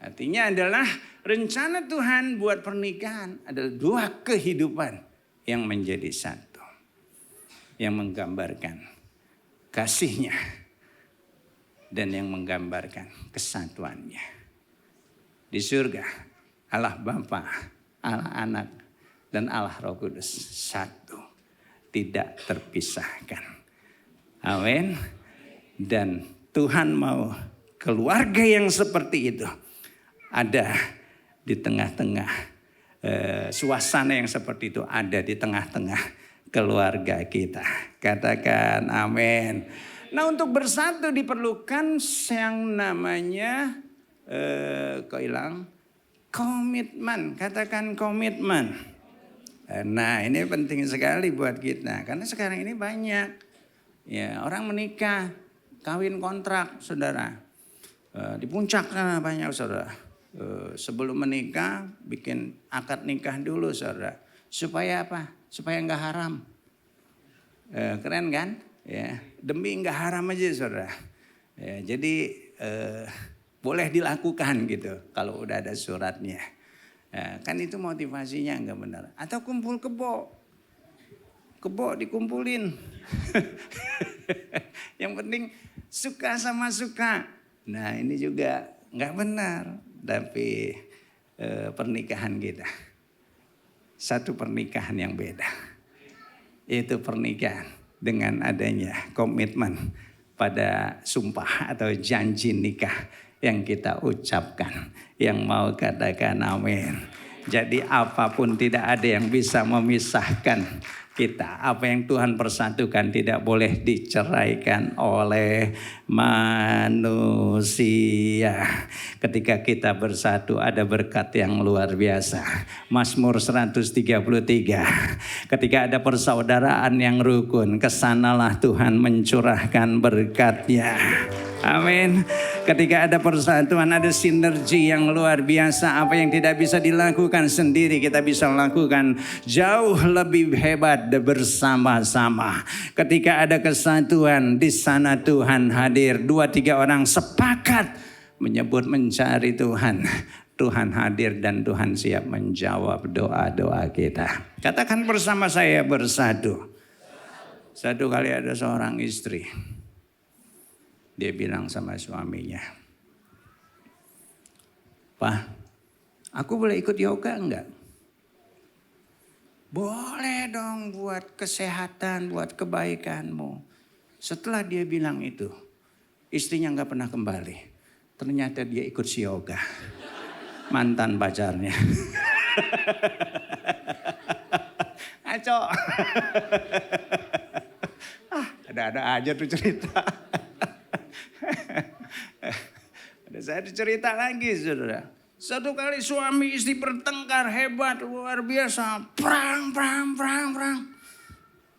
Artinya adalah rencana Tuhan buat pernikahan adalah dua kehidupan yang menjadi satu. Yang menggambarkan kasihnya dan yang menggambarkan kesatuannya. Di surga Allah Bapa, Allah Anak dan Allah Roh Kudus satu. Tidak terpisahkan. Amin. Dan Tuhan mau keluarga yang seperti itu ada di tengah-tengah suasana yang seperti itu ada di tengah-tengah keluarga kita. Katakan amin. Nah untuk bersatu diperlukan yang namanya komitmen. Katakan komitmen. Nah ini penting sekali buat kita. Karena sekarang ini banyak ya orang menikah, kawin kontrak saudara. Di puncak sana banyak saudara. Sebelum menikah bikin akad nikah dulu saudara. Supaya apa? Supaya nggak haram. Keren kan? Ya, demi nggak haram aja saudara. Ya, jadi boleh dilakukan gitu kalau udah ada suratnya. Ya, kan itu motivasinya nggak benar. Atau kumpul kebo dikumpulin. Yang penting suka sama suka. Nah ini juga nggak benar. Tapi pernikahan kita satu pernikahan yang beda. Itu pernikahan dengan adanya komitmen pada sumpah atau janji nikah yang kita ucapkan. Yang mau katakan amin. Jadi apapun tidak ada yang bisa memisahkan kita. Apa yang Tuhan persatukan tidak boleh diceraikan oleh manusia. Ketika kita bersatu ada berkat yang luar biasa. Mazmur 133. Ketika ada persaudaraan yang rukun, kesanalah Tuhan mencurahkan berkat-Nya. Amin. Ketika ada persatuan, ada sinergi yang luar biasa. Apa yang tidak bisa dilakukan sendiri, kita bisa lakukan jauh lebih hebat bersama-sama. Ketika ada kesatuan, di sana Tuhan hadir. 2-3 orang sepakat menyebut mencari Tuhan. Tuhan hadir dan Tuhan siap menjawab doa-doa kita. Katakan bersama saya bersatu. Satu kali ada seorang istri. Dia bilang sama suaminya, Pak, aku boleh ikut yoga enggak? Boleh dong buat kesehatan, buat kebaikanmu. Setelah dia bilang itu, istrinya enggak pernah kembali. Ternyata dia ikut si yoga. Mantan pacarnya. Aco. Ada-ada aja tuh cerita. Ada saya cerita lagi saudara. Satu kali suami istri bertengkar hebat luar biasa. Perang.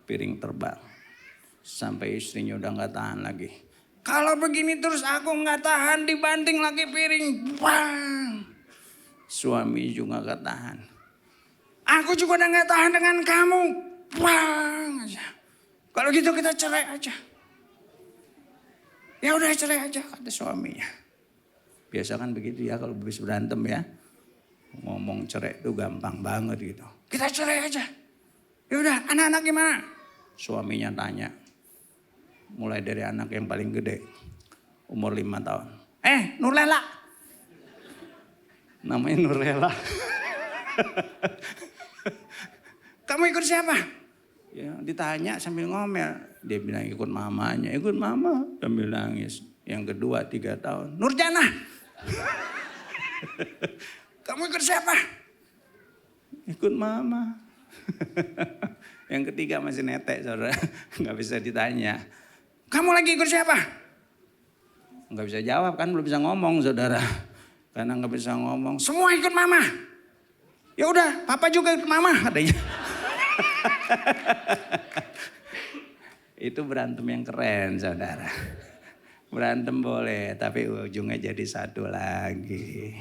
Piring terbang. Sampai istrinya udah gak tahan lagi. Kalau begini terus aku gak tahan dibanting lagi piring. Bang. Suami juga gak tahan. Aku juga udah gak tahan dengan kamu. Bang. Kalau gitu kita cerai aja. Ya udah cerai aja kata suaminya. Biasa kan begitu ya kalau habis berantem ya. Ngomong cerai itu gampang banget gitu. Kita cerai aja. Ya udah anak-anak gimana? Suaminya tanya. Mulai dari anak yang paling gede. Umur 5 tahun. Nurlela. Namanya Nurlela. Kamu ikut siapa? Ya, ditanya sambil ngomel. Dia bilang ikut mamanya. Ikut mama sambil nangis. Yang kedua 3 tahun. Nurjana. Kamu ikut siapa? Ikut mama. Yang ketiga masih netek saudara, nggak bisa ditanya. Kamu lagi ikut siapa? Nggak bisa jawab kan, belum bisa ngomong saudara. Karena nggak bisa ngomong, semua ikut mama. Ya udah, papa juga ikut mama katanya. Itu berantem yang keren saudara. Berantem boleh, tapi ujungnya jadi satu lagi.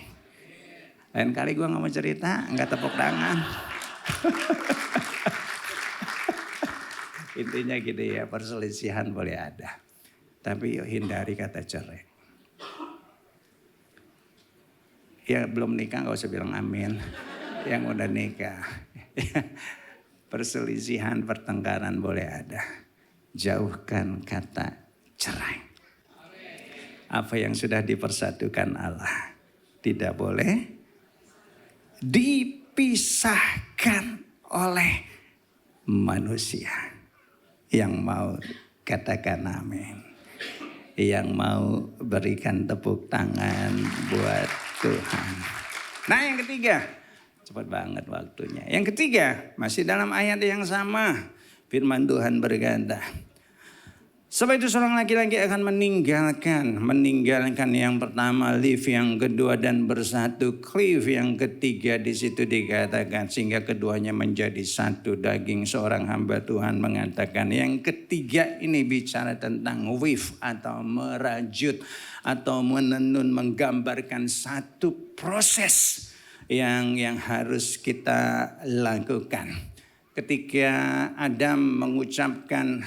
Lain kali gue gak mau cerita, gak tepuk tangan. Intinya gitu ya, perselisihan boleh ada. Tapi yuk hindari kata cerai. Ya belum nikah gak usah bilang amin. Yang udah nikah. Perselisihan, pertengkaran boleh ada. Jauhkan kata cerai. Apa yang sudah dipersatukan Allah tidak boleh dipisahkan oleh manusia. Yang mau katakan amin. Yang mau berikan tepuk tangan buat Tuhan. Nah yang ketiga, cepat banget waktunya. Yang ketiga, masih dalam ayat yang sama. Firman Tuhan berkata, sebab itu seorang laki-laki akan meninggalkan yang pertama, live yang kedua dan bersatu, cleave yang ketiga. Di situ dikatakan sehingga keduanya menjadi satu daging. Seorang hamba Tuhan mengatakan yang ketiga ini bicara tentang weave atau merajut atau menenun, menggambarkan satu proses yang harus kita lakukan. Ketika Adam mengucapkan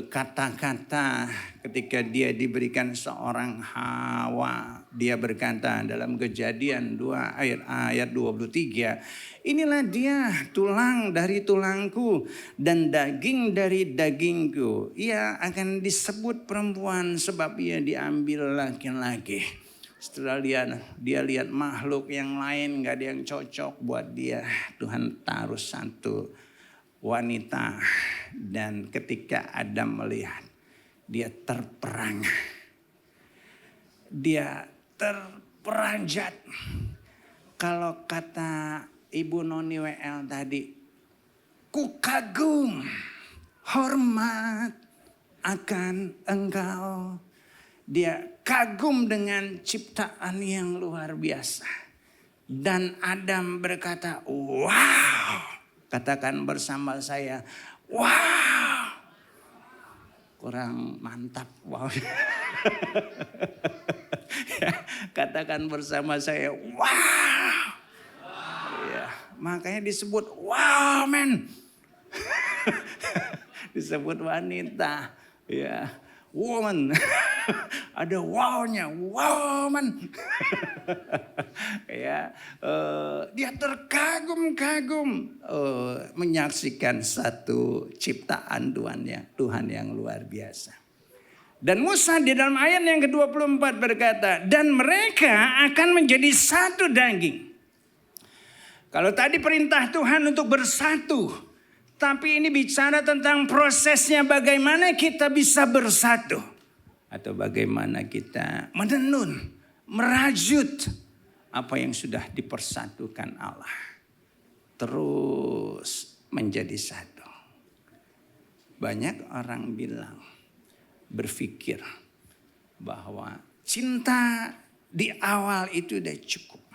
kata-kata ketika dia diberikan seorang Hawa, dia berkata dalam Kejadian 2 ayat 23, inilah dia tulang dari tulangku dan daging dari dagingku, ia akan disebut perempuan sebab ia diambil laki-laki. Setelah dia lihat makhluk yang lain gak ada yang cocok buat dia, Tuhan taruh satu wanita. Dan ketika Adam melihat, dia terperangah. Dia terperanjat. Kalau kata Ibu Noni WL tadi, ku kagum, hormat akan engkau. Dia kagum dengan ciptaan yang luar biasa. Dan Adam berkata, wow. Katakan bersama saya, wow. Kurang mantap, wow. Katakan bersama saya, wow. Ya, makanya disebut wow man. Disebut wanita, ya, woman. Ada wownya, wow man. Ya, dia terkagum-kagum menyaksikan satu ciptaan Tuhan yang luar biasa. Dan Musa di dalam ayat yang ke-24 berkata, dan mereka akan menjadi satu daging. Kalau tadi perintah Tuhan untuk bersatu, tapi ini bicara tentang prosesnya bagaimana kita bisa bersatu. Atau bagaimana kita menenun, merajut apa yang sudah dipersatukan Allah. Terus menjadi satu. Banyak orang berpikir bahwa cinta di awal itu udah cukup.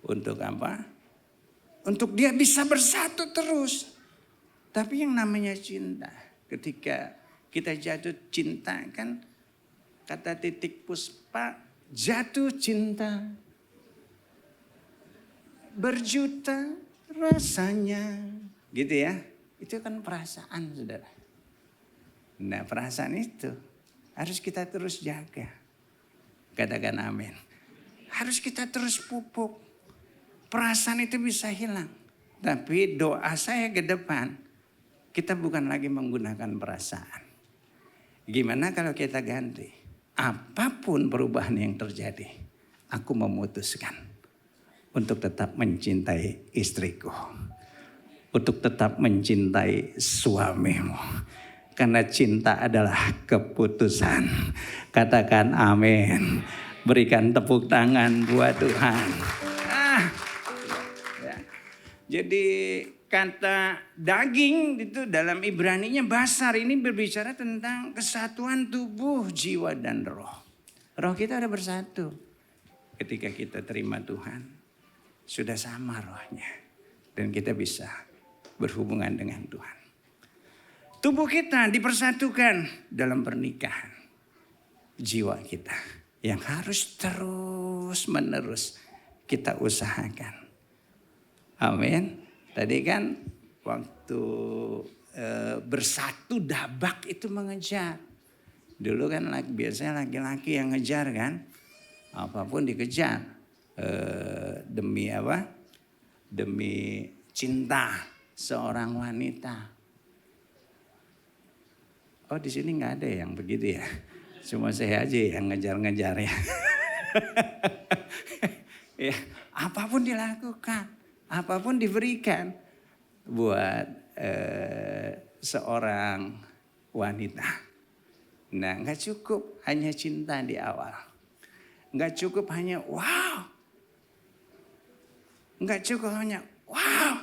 Untuk apa? Untuk dia bisa bersatu terus. Tapi yang namanya cinta, ketika kita jatuh cinta kan, kata Titik Puspa, jatuh cinta berjuta rasanya. Gitu ya, itu kan perasaan saudara. Nah perasaan itu harus kita terus jaga. Katakan amin. Harus kita terus pupuk. Perasaan itu bisa hilang. Tapi doa saya ke depan, kita bukan lagi menggunakan perasaan. Gimana kalau kita ganti? Apapun perubahan yang terjadi, aku memutuskan untuk tetap mencintai istriku. Untuk tetap mencintai suamimu. Karena cinta adalah keputusan. Katakan amin. Berikan tepuk tangan buat Tuhan. Jadi kata daging itu dalam Ibraninya basar ini berbicara tentang kesatuan tubuh, jiwa dan roh. Roh kita udah bersatu. Ketika kita terima Tuhan, sudah sama rohnya. Dan kita bisa berhubungan dengan Tuhan. Tubuh kita dipersatukan dalam pernikahan. Jiwa kita yang harus terus menerus kita usahakan. Amin. Tadi kan waktu bersatu dabak itu mengejar. Dulu kan biasanya laki-laki yang ngejar kan. Apapun dikejar. Demi apa? Demi cinta seorang wanita. Oh di sini nggak ada yang begitu ya. Cuma saya aja yang ngejar-ngejar ya. Ya, apapun dilakukan, apapun diberikan buat seorang wanita. Nah, nggak cukup hanya cinta di awal, nggak cukup hanya wow, nggak cukup hanya wow,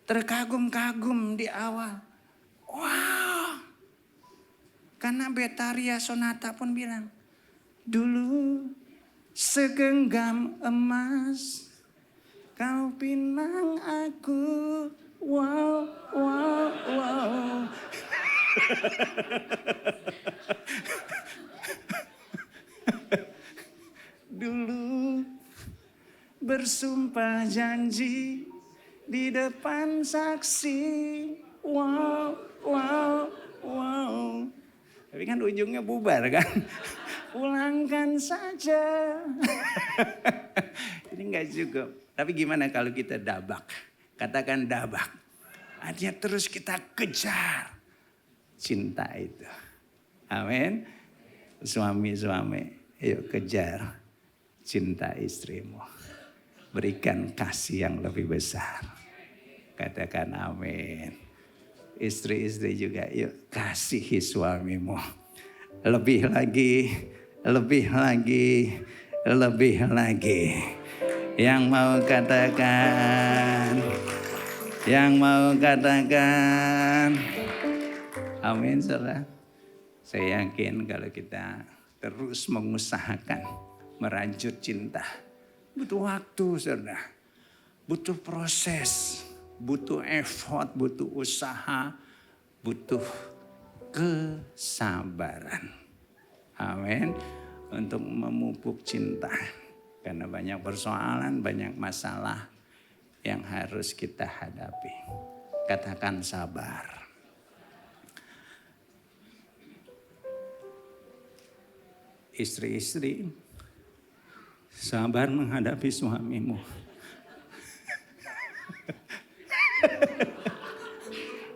terkagum-kagum di awal, wow. Karena Betharia Sonata pun bilang, dulu segenggam emas, kau pinang aku, wow, wow, wow. Dulu bersumpah janji di depan saksi, wow, wow, wow. Tapi kan ujungnya bubar kan. Pulangkan saja. Ini nggak cukup. Tapi gimana kalau kita dabak? Katakan dabak. Artinya terus kita kejar cinta itu. Amin. Suami-suami, yuk kejar cinta istrimu. Berikan kasih yang lebih besar. Katakan amin. Istri-istri juga yuk kasihi suamimu. Lebih lagi, lebih lagi, lebih lagi. Yang mau katakan, yang mau katakan. Amin saudara. Saya yakin kalau kita terus mengusahakan merajut cinta. Butuh waktu saudara. Butuh proses. Butuh effort, butuh usaha, butuh kesabaran. Amin. Untuk memupuk cinta. Karena banyak persoalan, banyak masalah yang harus kita hadapi. Katakan sabar. Istri-istri, sabar menghadapi suamimu.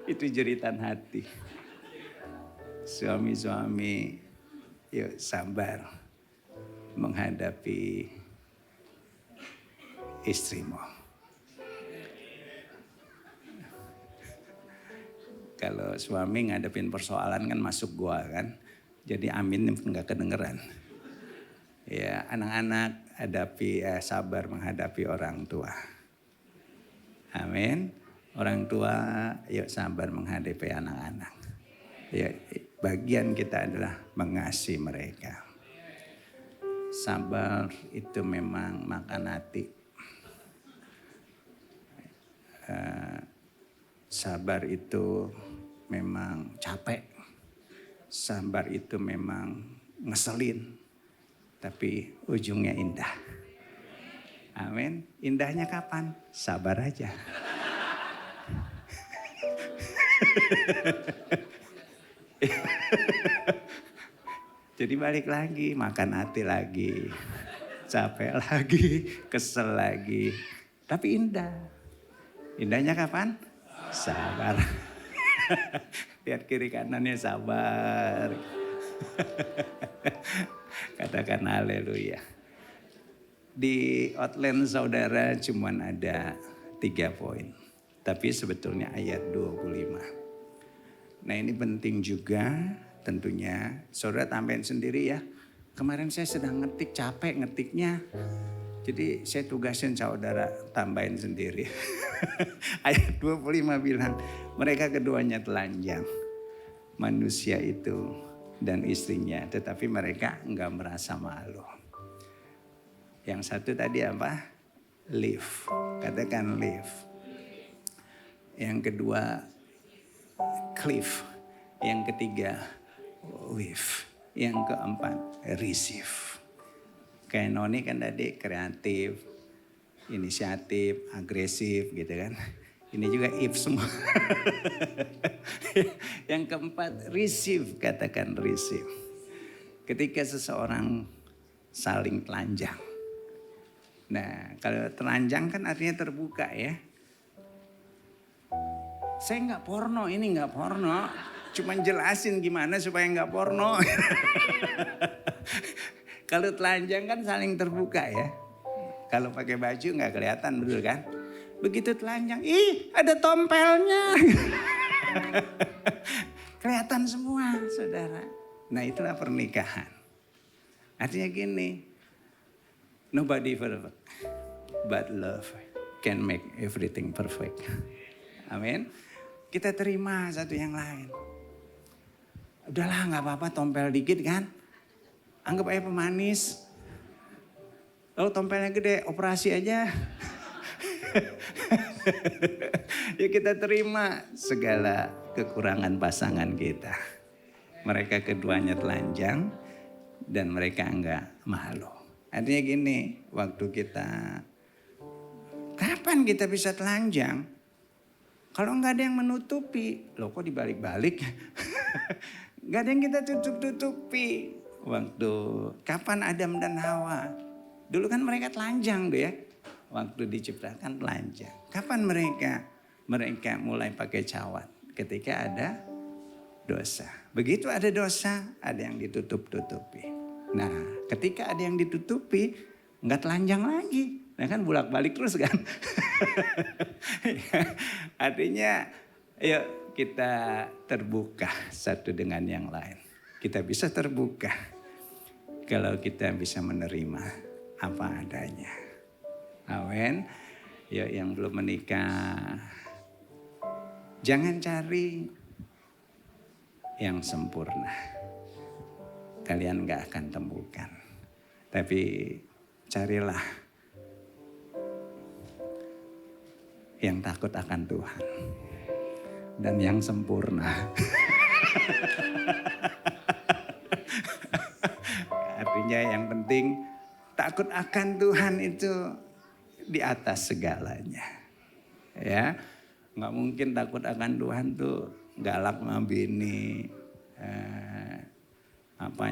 Itu jeritan hati. Suami-suami, yuk sabar menghadapi istrimu. Kalau suami ngadepin persoalan kan masuk gua kan. Jadi amin nggak kedengeran. Ya anak-anak sabar menghadapi orang tua. Amin. Orang tua yuk sabar menghadapi anak-anak. Ya, bagian kita adalah mengasihi mereka. Sabar itu memang makan hati. Sabar itu memang capek. Sabar itu memang ngeselin. Tapi ujungnya indah. Amin. Indahnya kapan? Sabar aja. Jadi balik lagi, makan hati lagi, capek lagi, kesel lagi. Tapi indah. Indahnya kapan? Sabar. Lihat kiri kanannya sabar. Katakan haleluya. Di outline saudara cuman ada 3 poin. Tapi sebetulnya ayat 25. Nah ini penting juga tentunya. Saudara tambahin sendiri ya. Kemarin saya sedang ngetik, capek ngetiknya. Jadi saya tugasin saudara tambahin sendiri. Ayat 25 bilang, mereka keduanya telanjang. Manusia itu dan istrinya, tetapi mereka enggak merasa malu. Yang satu tadi apa? Live. Katakan live. Yang kedua cliff. Yang ketiga live. Yang keempat receive. Kayak Noni kan tadi kreatif, inisiatif, agresif gitu kan. Ini juga if semua. Yang keempat receive, katakan receive. Ketika seseorang saling telanjang. Nah kalau telanjang kan artinya terbuka ya. Saya nggak porno, ini nggak porno. Cuman jelasin gimana supaya nggak porno. Kalau telanjang kan saling terbuka ya. Kalau pakai baju nggak kelihatan, betul kan? Begitu telanjang, ih ada tompelnya. Kelihatan semua saudara. Nah itulah pernikahan. Artinya gini, nobody perfect, but love can make everything perfect. Amin. Kita terima satu yang lain. Udahlah nggak apa-apa tompel dikit kan. Anggap aja pemanis. Lalu tompelnya gede, operasi aja. Ya kita terima segala kekurangan pasangan kita. Mereka keduanya telanjang dan mereka enggak malu. Artinya gini, waktu kita, kapan kita bisa telanjang? Kalau enggak ada yang menutupi, loh kok dibalik-balik? Enggak ada yang kita tutup-tutupi. Waktu kapan Adam dan Hawa? Dulu kan mereka telanjang tuh ya. Waktu diciptakan telanjang. Kapan mereka? Mereka mulai pakai cawat. Ketika ada dosa. Begitu ada dosa, ada yang ditutup-tutupi. Nah, ketika ada yang ditutupi, enggak telanjang lagi. Nah kan bolak-balik terus kan. Artinya, yuk kita terbuka satu dengan yang lain. Kita bisa terbuka. Kalau kita bisa menerima apa adanya. Amin. Ya yang belum menikah. Jangan cari yang sempurna. Kalian gak akan temukan. Tapi carilah yang takut akan Tuhan. Dan yang sempurna. Artinya yang penting takut akan Tuhan itu di atas segalanya. Ya, nggak mungkin takut akan Tuhan tuh galak sama bini,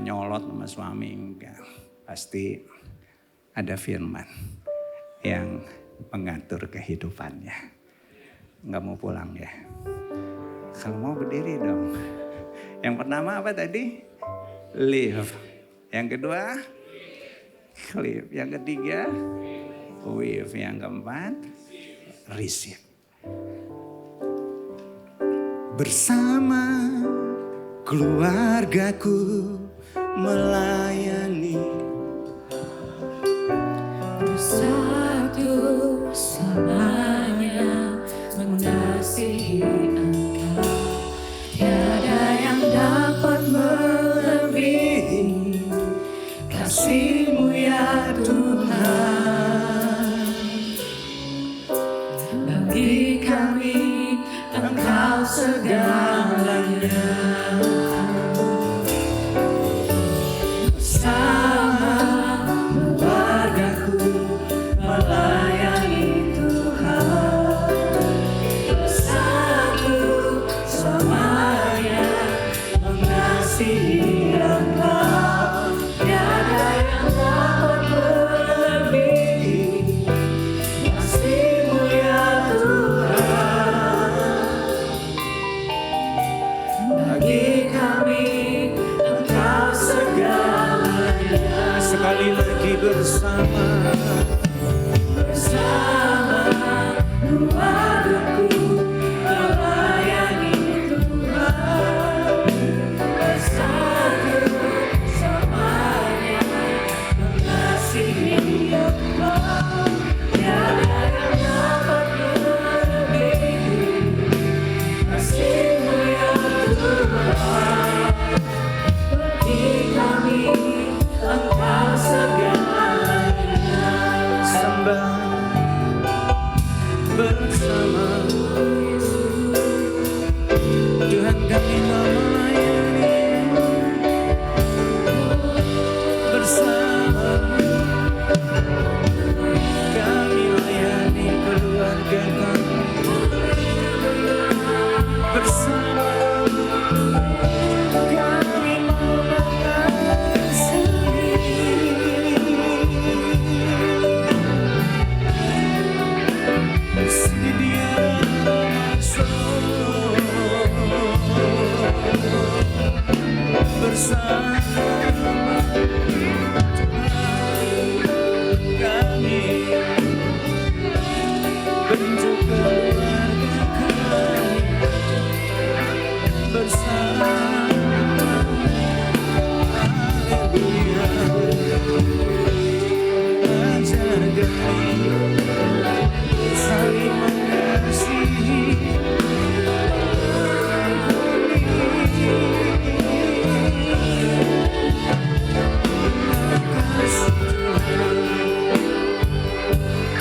nyolot sama suami, enggak. Pasti ada firman yang mengatur kehidupannya. Nggak mau pulang ya? Kalau mau berdiri dong. Yang pertama apa tadi? Live. Yang kedua, clip. Yang ketiga, wave. Yang keempat, receive. Bersama keluargaku melayani. Bersatu selamanya mengasihi Engkau. Tiada yang dapat melebihi kasih-Mu ya Tuhan. Bagi kami Engkau segalanya. Bersama keluargaku melayani Tuhan. bersama. Tuhan kami mau melayani bersama. Kami layani keluarga kami bersama. Kami mau mengasihi. Sedia masuk bersama. Kami bentuk keluarga kami bersama. Haleluya. Ajar kami saling mengasihi.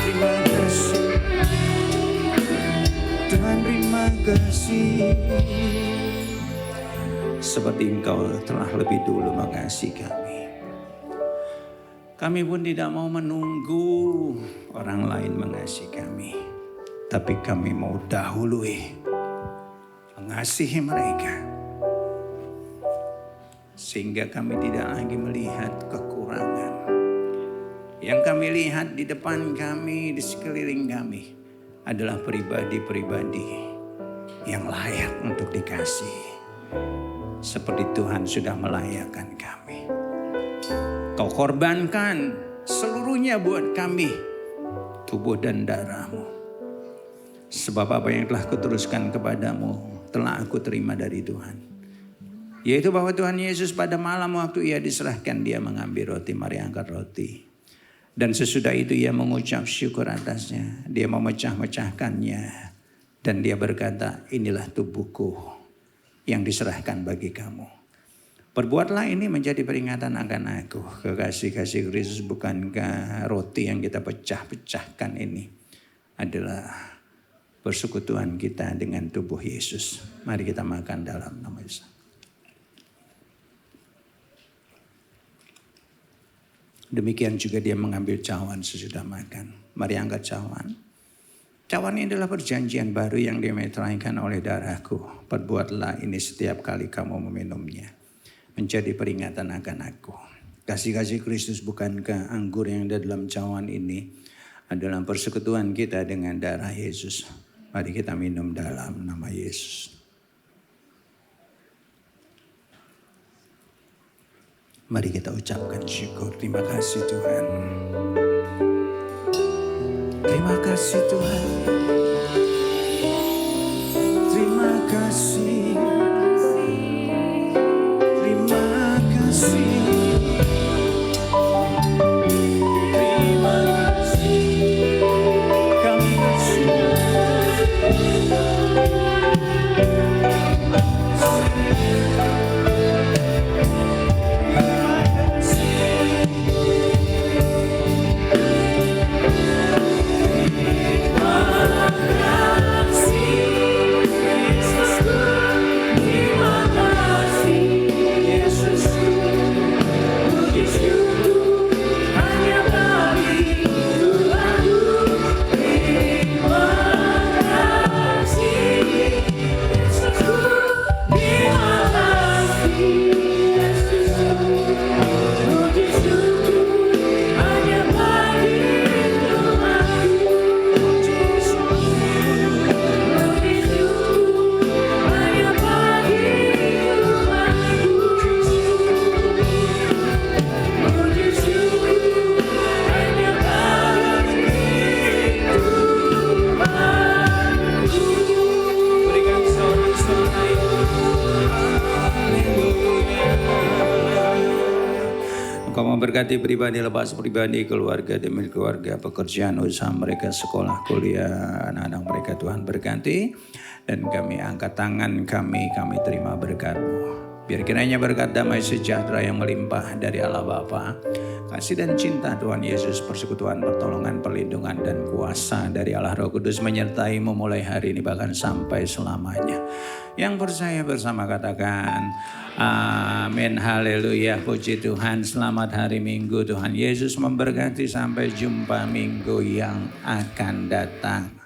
Terima kasih Tuhan, terima kasih. Seperti Engkau telah lebih dulu mengasihi kami. Kami pun tidak mau menunggu orang lain mengasihi kami. Tapi kami mau dahului mengasihi mereka. Sehingga kami tidak lagi melihat kekurangan. Yang kami lihat di depan kami, di sekeliling kami adalah pribadi-pribadi yang layak untuk dikasihi. Seperti Tuhan sudah melayakkan kami. Kau korbankan seluruhnya buat kami, tubuh dan darahmu. Sebab apa yang telah kuteruskan kepadamu telah aku terima dari Tuhan. Yaitu bahwa Tuhan Yesus pada malam waktu ia diserahkan, dia mengambil roti, mari angkat roti. Dan sesudah itu ia mengucap syukur atasnya, dia memecah-mecahkannya. Dan dia berkata, inilah tubuhku yang diserahkan bagi kamu. Perbuatlah ini menjadi peringatan akan aku. Kekasih-kasih Kristus, bukankah roti yang kita pecah-pecahkan ini adalah persekutuan kita dengan tubuh Yesus. Mari kita makan dalam nama Yesus. Demikian juga dia mengambil cawan sesudah makan. Mari angkat cawan. Cawan ini adalah perjanjian baru yang dimeteraikan oleh darahku. Perbuatlah ini setiap kali kamu meminumnya, menjadi peringatan akan aku. Kasih-kasih Kristus, bukankah anggur yang ada dalam cawan ini adalah persekutuan kita dengan darah Yesus? Mari kita minum dalam nama Yesus. Mari kita ucapkan syukur. Terima kasih Tuhan. Terima kasih Tuhan. Terima kasih. Terima kasih. Terima kasih. Kami bersyukur. Memberkati pribadi lepas pribadi, keluarga demi keluarga, pekerjaan, usaha mereka, sekolah, kuliah, anak-anak mereka Tuhan berkati. Dan kami angkat tangan kami terima berkat-Mu. Biar kiranya berkat damai sejahtera yang melimpah dari Allah Bapa, Kasih dan cinta Tuhan Yesus, persekutuan, pertolongan, perlindungan, dan kuasa dari Allah Roh Kudus menyertai-mu mulai hari ini bahkan sampai selamanya. Yang percaya bersama katakan amin, haleluya, puji Tuhan. Selamat hari Minggu, Tuhan Yesus memberkati, sampai jumpa minggu yang akan datang.